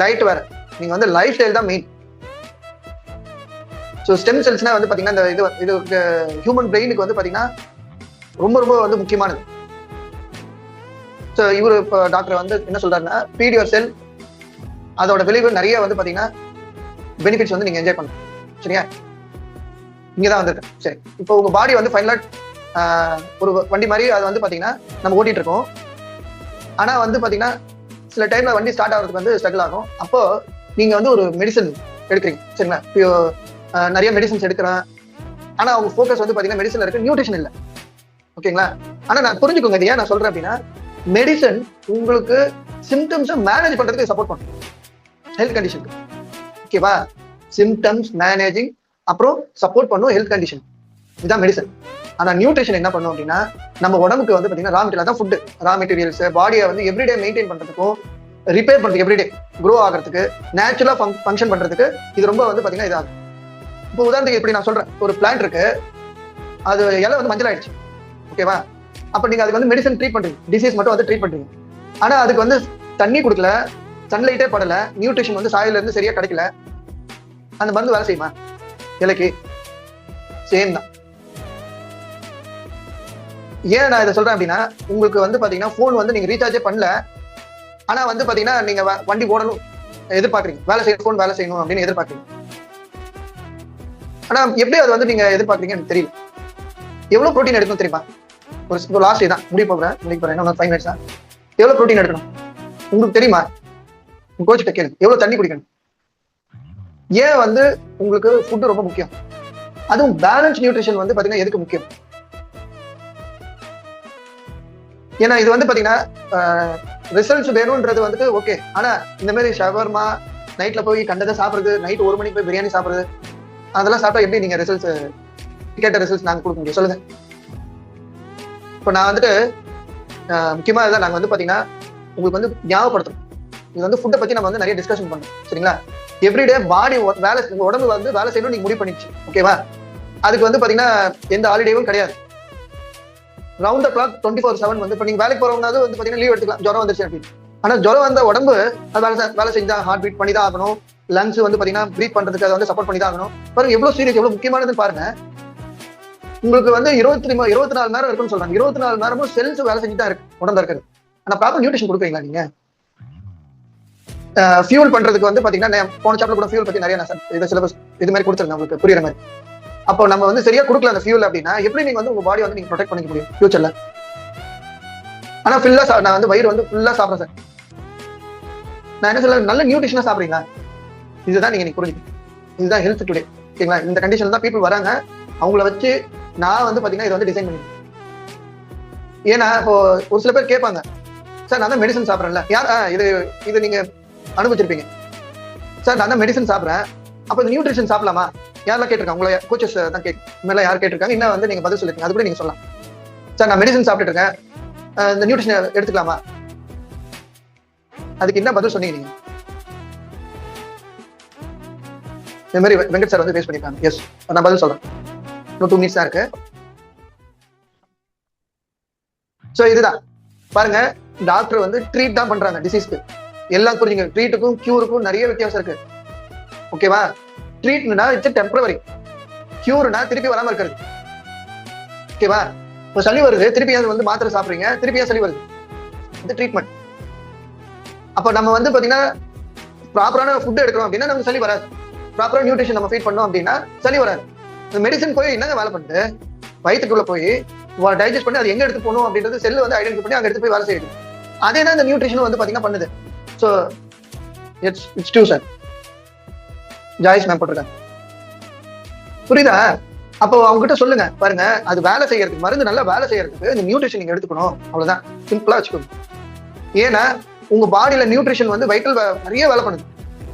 Speaker 1: டயட் வேற, நீங்க வந்து லைஃப் ஸ்டைல் தான் மெயின். ஸோ ஸ்டெம் செல்ஸ்னா வந்து பாத்தீங்கன்னா இந்த இது ஹியூமன் பிரெயினுக்கு வந்து பாத்தீங்கன்னா ரொம்ப ரொம்ப வந்து முக்கியமானது. ஸோ இவரு இப்போ டாக்டர் வந்து என்ன சொல்றாருன்னா, ஃபீட் யுவர் செல், அதோட விளைவு நிறைய வந்து பாத்தீங்கன்னா பெனிஃபிட்ஸ் வந்து நீங்க என்ஜாய் பண்ணணும். சரியா? இங்கதான் வந்திருக்கேன். சரி, இப்போ உங்க பாடி வந்து ஃபைனலா ஒரு வண்டி மாதிரி அதை வந்து பாத்தீங்கன்னா நம்ம ஓட்டிட்டு இருக்கோம். ஆனா வந்து பாத்தீங்கன்னா சில டைம்ல வண்டி ஸ்டார்ட் ஆகிறதுக்கு வந்து ஸ்ட்ரகிள் ஆகும். அப்போ நீங்க வந்து ஒரு மெடிசன் எடுக்கிறீங்க. சரிங்களா? இப்போ நிறைய மெடிசன்ஸ் எடுக்கிறேன், ஆனா அவங்க ஃபோக்கஸ் வந்து பாத்தீங்கன்னா மெடிசன்ல இருக்கு, நியூட்ரிஷன் இல்லை. ஓகேங்களா? ஆனா நான் புரிஞ்சுக்கோங்க, இது ஏன் நான் சொல்றேன் அப்படின்னா, மெடிசன் உங்களுக்கு சிம்டம்ஸை மேனேஜ் பண்றதுக்கு சப்போர்ட் பண்ணும், ஹெல்த் கண்டிஷனுக்கு. ஓகேவா? சிம்டம்ஸ் மேனேஜிங், அப்புறம் சப்போர்ட் பண்ணும் ஹெல்த் கண்டிஷன். இதுதான் மெடிசன். ஆனா நியூட்ரிஷன் என்ன பண்ணும் அப்படின்னா, நம்ம உடம்புக்கு வந்து பாத்தீங்கன்னா ரா மெட்டீரியல் தான் ஃபுட். ரா மெட்டீரியல்ஸ் பாடியை வந்து எவ்ரிடே மெயின்டைன் பண்றதுக்கும், ரிப்பேர் பண்றதுக்கு, எவ்ரிடே க்ரோ ஆகிறதுக்கு, நேச்சுரலா ஃபங்க்ஷன் பண்றதுக்கு இது ரொம்ப வந்து பாத்தீங்கன்னா இதாகும். இப்போ உதாரணத்துக்கு எப்படி நான் சொல்றேன், ஒரு பிளான்ட் இருக்கு, அது இலை வந்து மஞ்சள் ஆயிடுச்சு, ஓகேவா? அப்ப நீங்க அதுக்கு வந்து மெடிசன் ட்ரீட் பண்றீங்க, டிசீஸ் மட்டும் வந்து ட்ரீட் பண்றீங்க. ஆனா அதுக்கு வந்து தண்ணி கொடுக்கல, சன்லைட்டே படல, நியூட்ரிஷன் வந்து சாயில இருந்து சரியா கிடைக்கல, அந்த மருந்து வேலை செய்யுமா? இலைக்கு சேம் தான். ஏன் நான் இதை சொல்றேன் அப்படின்னா, உங்களுக்கு வந்து பாத்தீங்கன்னா போன் வந்து நீங்க ரீசார்ஜே பண்ணல, ஆனா வந்து பாத்தீங்கன்னா நீங்க வண்டி ஓடணும் எதிர்பார்க்கறீங்க, வேலை செய்ய போன் வேலை செய்யணும் அப்படின்னு எதிர்பார்க்கறீங்க. ஆனா எப்படி அது வந்து நீங்க எதிர்பார்க்கறீங்க எனக்கு தெரியல. எவ்வளவு ப்ரோட்டீன் எடுக்கணும் தெரியுமா? ஒரு லாஸ்ட் தான் முடிக்க போறேன் இன்னும் 5 மினிட்ஸ் தான். எவ்வளவு ப்ரோட்டீன் எடுக்கணும் உங்களுக்கு தெரியுமா? உங்க கோச்சிட்ட கேளுங்க. எவ்வளவு தண்ணி குடிக்கணும்? ஏன் வந்து உங்களுக்கு ஃபுட் ரொம்ப முக்கியம்? அதுவும் பேலன்ஸ் நியூட்ரிஷன் வந்து பாத்தீங்கன்னா எதுக்கு முக்கியம்? ஏன்னா இது வந்து பாத்தீங்கன்னா ரிசல்ட்ஸ் வேணும்ன்றது வந்துட்டு ஓகே. ஆனா இந்த மாதிரி ஷவர்மா நைட்ல போய் கண்டதை சாப்பிடுறது, நைட் 1 மணிக்கு போய் பிரியாணி சாப்பிடுறது, அதெல்லாம் சாப்பிட்டா எப்படி நீங்க ரிசல்ட்ஸ் கேட்ட ரிசல்ட்ஸ் நாங்க கொடுக்க முடியும் சொல்லுங்க? இப்போ நான் வந்துட்டு முக்கியமா இதான் நாங்க வந்து பாத்தீங்கன்னா உங்களுக்கு வந்து ஞாபகப்படுத்தணும். இது வந்து ஃபுட்டை பத்தி நம்ம வந்து நிறைய டிஸ்கஷன் பண்ணோம், சரிங்களா? எவ்ரிடே பாடி வேலை, உடம்பு வந்து வேலை செய்யணும் நீங்க முடிவு பண்ணிடுச்சு, ஓகேவா? அதுக்கு வந்து பாத்தீங்கன்னா எந்த ஹாலிடேவும் கிடையாது. ரவுண்ட் த கிளாக் 24/7 வந்து இப்போ நீங்க வேலைக்கு போறவங்க வந்து பாத்தீங்கன்னா லீவ் எடுத்துக்கலாம், ஜுரம் வந்துருச்சு அப்படின்னு. ஆனா ஜுரம் வந்த உடம்பு வேலை செஞ்சா ஹார்ட் பீட் பண்ணி தான் ஆகணும், லங்ஸ் வந்து பாத்தீங்கன்னா ப்ரீத் பண்றதுக்கு அதை வந்து சப்போர்ட் பண்ணி தான் ஆகணும். பாருங்க எவ்வளவு சீரியஸ், எவ்வளவு முக்கியமானதுன்னு பாருங்க. உங்களுக்கு வந்து 24 நேரம் இருக்குன்னு சொல்றாங்க. 24 நேரமும் செல்ஸ் வேலை செஞ்சு தான் இருக்கு உடம்புல இருக்குது. ஆனா ப்ராப்பர் நியூட்ரிஷன் கொடுக்குறீங்களா நீங்க? ஃபியூல் பண்றதுக்கு வந்து பாத்தீங்கன்னா போன சாப்டர் கூட ஃபியூல் பத்தி நிறைய நான் இதை சிலபஸ் இது மாதிரி கொடுத்துருந்தேன் உங்களுக்கு புரியுற மாதிரி. அப்போ நம்ம வந்து சரியா கொடுக்கல அந்த ஃபியூல் அப்படின்னா எப்படி நீங்க வந்து உங்க பாடி வந்து நீங்க ப்ரொடெக்ட் பண்ணிக்க முடியும் ஃபியூச்சர்ல? ஆனா ஃபுல்லா நான் வந்து வயிறு வந்து ஃபுல்லா சாப்பிட்றேன் சார். நான் என்ன சொல்ல, நல்ல நியூட்ரிஷனா சாப்பிடுறீங்களா? இதுதான் நீங்க புரிஞ்சுக்கணும். இதுதான் ஹெல்த் டுடே, ஓகேங்களா? இந்த கண்டிஷன் தான் பீப்புள் வராங்க. அவங்கள வச்சு நான் வந்து பாத்தீங்கன்னா இதை வந்து டிசைன் பண்ணிருக்கேன். ஏன்னா இப்போ ஒரு சில பேர் கேட்பாங்க, சார் நான் தான் மெடிசன் சாப்பிட்றேன்ல, யார் இது நீங்க அனுபவிச்சிருப்பீங்க. சார் நான் தான் மெடிசன் சாப்பிட்றேன், அப்போ இந்த நியூட்ரிஷன் சாப்பிடலாமா? யாரெல்லாம் கேட்டிருக்காங்க? உங்களை கோச்சஸ் தான் இந்த யார் கேட்டிருக்காங்க? இன்னும் வந்து நீங்க பதில் சொல்லிருக்கீங்க. அது கூட நீங்க சொல்லலாம். சார் நான் மெடிசன் சாப்பிட்டு இருக்கேன், இந்த நியூட்ரிஷன் எடுத்துக்கலாமா? அதுக்கு என்ன பதில் சொன்னீங்க நீங்க? இந்த மாதிரி வெங்கட் சார் வந்து பேஸ் பண்ணிருக்காங்க. எஸ், நான் பதில் சொல்றேன். இன்னும் 2 மினிட்ஸ் தான் இருக்கு. சோ இதுதான் பாருங்க, டாக்டர் வந்து ட்ரீட் தான் பண்றாங்க டிசீஸ்க்கு. எல்லாம் புரிஞ்சுங்க, ட்ரீட்டுக்கும் கியூருக்கும் நிறைய வித்தியாசம் இருக்கு, ஓகேவா? ட்ரீட்னா இட்ஸ் டெம்பரவரி, கியூர்னா திருப்பி வராம இருக்கிறது, ஓகேவா? இப்போ சளி வருது, திருப்பி அது வந்து மாத்திரை சாப்பிடுறீங்க, திருப்பியா சளி வருது, இது ட்ரீட்மெண்ட். அப்போ நம்ம வந்து பாத்தீங்கன்னா ப்ராப்பரான ஃபுட் எடுக்கிறோம் அப்படின்னா நமக்கு சளி வராது. ப்ராப்பரா நியூட்ரிஷன் நம்ம ஃபீட் பண்ணோம் அப்படின்னா சளி வராது. இந்த மெடிசன் போய் என்னங்க வேலை பண்ணுது, வயிற்றுக்குள்ள போய் டைஜஸ்ட் பண்ணி அது எங்க எடுத்து போகணும் அப்படின்றது செல்லு வந்து ஐடென்டிஃபை பண்ணி அங்க எடுத்து போய் வேலை செய்யுது. அதே தான் இந்த நியூட்ரிஷன் வந்து பாத்தீங்கன்னா பண்ணுது. So it's true sir. Joyce ma'am போட்டிருக்காங்க, புரியுதா? அப்போ அவங்க கிட்ட சொல்லுங்க, பாருங்க அது வேலை செய்யறதுக்கு, மருந்து நல்லா வேலை செய்யறதுக்கு இந்த நியூட்ரிஷன் நீங்க எடுத்துக்கணும், அவ்வளவுதான். சிம்பிளா வச்சுக்கோங்க. ஏன்னா உங்க பாடியில நியூட்ரிஷன் வந்து வைட்டல் நிறைய வேலை பண்ணுது.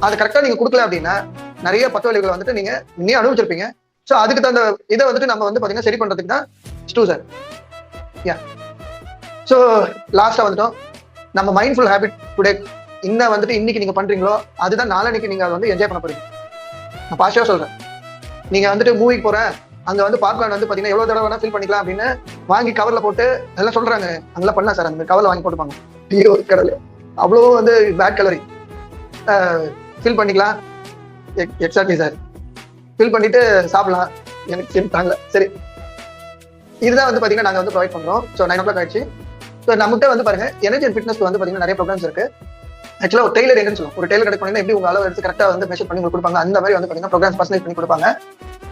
Speaker 1: அதை கரெக்டா நீங்க கொடுக்கல அப்படின்னா நிறைய பக்க விளைவுகளை வந்துட்டு நீங்க இன்னும் அனுபவிச்சிருப்பீங்க. ஸோ அதுக்கு தகுந்த இதை வந்துட்டு நம்ம வந்து பாத்தீங்கன்னா சரி பண்றதுக்கு தான் ஸ்டூ சார். யா, ஸோ லாஸ்டா வந்துட்டோம். நம்ம மைண்ட்ஃபுல் ஹேபிட் டுடே இன்னும் வந்துட்டு இன்னைக்கு நீங்க பண்றீங்களோ அதுதான் நாளைக்கு நீங்க அதை வந்து என்ஜாய் பண்ண போறீங்க. நான் பாசிட்டிவா சொல்றேன். நீங்க வந்துட்டு மூவிக்கு போறேன், அங்க வந்து பாப்கார்ன் வந்து பாத்தீங்கன்னா எவ்வளவு தடவை வேணா ஃபில் பண்ணிக்கலாம் அப்படின்னு வாங்கி கவர்ல போட்டு அதெல்லாம் சொல்றாங்க. அங்கெல்லாம் பண்ணலாம் சார், அந்த கவர்ல வாங்கி போட்டுப்பாங்க. ஐயோ கடவுளே, அவ்வளோ வந்து பேட் கலரி. ஃபில் பண்ணிக்கலாம், எக்ஸாக்ட்லி சார், ஃபில் பண்ணிட்டு சாப்பிடலாம். எனக்கு தாங்கல. சரி, இதுதான் வந்து பாத்தீங்கன்னா நாங்க வந்து ப்ரொவைட் பண்றோம். ஸோ 9 o'clock ஆயிடுச்சு. ஸோ நம்மகிட்ட வந்து பாருங்க எனர்ஜி அண்ட் ஃபிட்னஸ்க்கு வந்து பாத்தீங்கன்னா நிறைய ப்ரோக்ராம்ஸ் இருக்கு. ஆக்சுவலா ஒரு டெய்லர் எங்கன்னு சொல்லுவோம். ஒரு டெய்லர் கிடைக்கணும் எப்படி உங்க அளவு எடுத்து கரெக்டா வந்து மெஷர் பண்ணி உங்களுக்கு கொடுப்பாங்க, அந்த மாதிரி வந்து பாத்தீங்கன்னா ப்ரோக்ராம்ஸ் பர்சனலைஸ் பண்ணி கொடுப்பாங்க.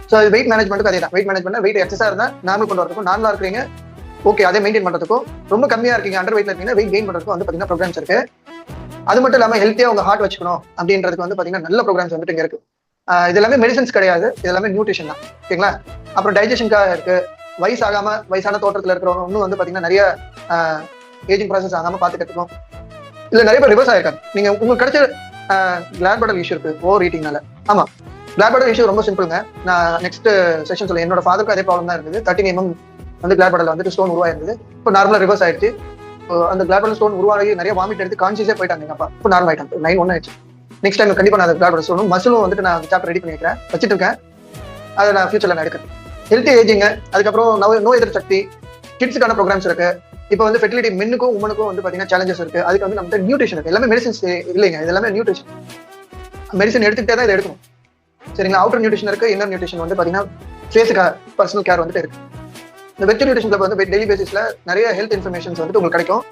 Speaker 1: ஸோ அது வெயிட் மேனேஜ்மெண்ட்டுக்கு அதே தான். வெயிட் மேனேஜ்மெண்ட் வெயிட் எக்ஸஸா இருந்தா நார்மல் கொண்டு வரதுக்கும், நார்மலா இருக்கிறீங்க ஓகே அதை மெயின்டைன் பண்றதுக்கும், ரொம்ப கம்மியா இருக்கீங்க அண்டர் வெயிட்ல இருக்கீங்க வெயிட் கெயின் பண்றதுக்கும் வந்து பாத்தீங்கன்னா ப்ரோக்ராம்ஸ் இருக்கு. அது மட்டும் இல்லாம ஹெல்த்தியா உங்க ஹார்ட் வச்சுக்கணும் அப்படின்றதுக்கு வந்து பாத்தீங்கன்னா நல்ல ப்ரோக்ராம்ஸ் வந்துட்டு இங்க இருக்கு. இது எல்லாமே மெடிசன்ஸ் கிடையாது, இது எல்லாமே நியூட்ரிஷன் தான், ஓகேங்களா? அப்புறம் டைஜஷனுக்காக இருக்கு. வயசாகாம வயசான தோட்டத்துல இருக்கிறவங்க இன்னும் வந்து பாத்தீங்கன்னா நிறைய ஏஜிங் ப்ராசஸ் ஆகாம பாத்துக்கிறதுக்கும் இல்ல நிறைய பேர் ரிவர்ஸ் ஆயிருக்காங்க. நீங்க உங்களுக்கு கிடைச்ச கிளாண்ட் படல் இஷ்யூ இருக்கு ஓவர் ஈட்டிங்னால. ஆமா, கிளாட்பாடல் இஷ்யூ ரொம்ப சிம்பிளுங்க. நான் நெக்ஸ்ட் செஷன் சொல்ல என்னோட ஃபாதருக்கு அதே ப்ராப்ளம் தான் இருந்தது. 13 mm வந்து கிளாட்பாடல் வந்துட்டு ஸ்டோன் உருவாயிருந்தது. இப்போ நார்மலா ரிவர்ஸ் ஆயிடுச்சு. அந்த கிளாட்பாடல் ஸ்டோன் உருவாகி நிறைய வாமிட் எடுத்து கான்சியஸே போயிட்டாங்க எங்க அப்பா. இப்போ நார்மல் ஆயிட்டாங்க. 9 ஆயிடுச்சு. நெக்ஸ்ட் டைம் கண்டிப்பா நான் கிளாட்பாடல் ஸ்டோனும் மசிலும் வந்துட்டு நான் சாப்டர் ரெடி பண்ணி வைக்கிறேன், வச்சுட்டு இருக்கேன். அதை நான் ஃபியூச்சர்ல நான் எடுக்கிறேன். ஹெல்த்தி ஏஜிங், அதுக்கப்புறம் நோய் எதிர்ப்பு சக்தி, கிட்ஸுக்கான ப்ரோக்ராம்ஸ் இருக்கு. இப்போ வந்து ஃபெர்டிலிட்டி மென்னுக்கும் உமனுக்கும் வந்து பாத்தீங்கன்னா சேலஞ்சஸ் இருக்கு. அதுக்கு வந்து நம்ம நியூட்ரிஷன் இருக்கு. எல்லாமே மெடிசன்ஸ் இல்லைங்க, இது எல்லாமே நியூட்ரிஷன். மெடிசன் எடுத்துக்கிட்டே தான் இதை எடுக்கணும். சரிங்களா? அவுட்டர் நியூட்ரிஷன் இருக்கு, இன்னர் நியூட்ரிஷன் வந்து பாத்தீங்கன்னா ஃபேஸுக்கு பர்சனல் கேர் வந்துட்டு இருக்கு. இந்த வெஜ் நியூட்ரிஷன் கிளப் வந்து டெய்லி பேசிஸ்ல நிறைய ஹெல்த் இன்ஃபர்மேஷன்ஸ் வந்துட்டு உங்களுக்கு கிடைக்கும்.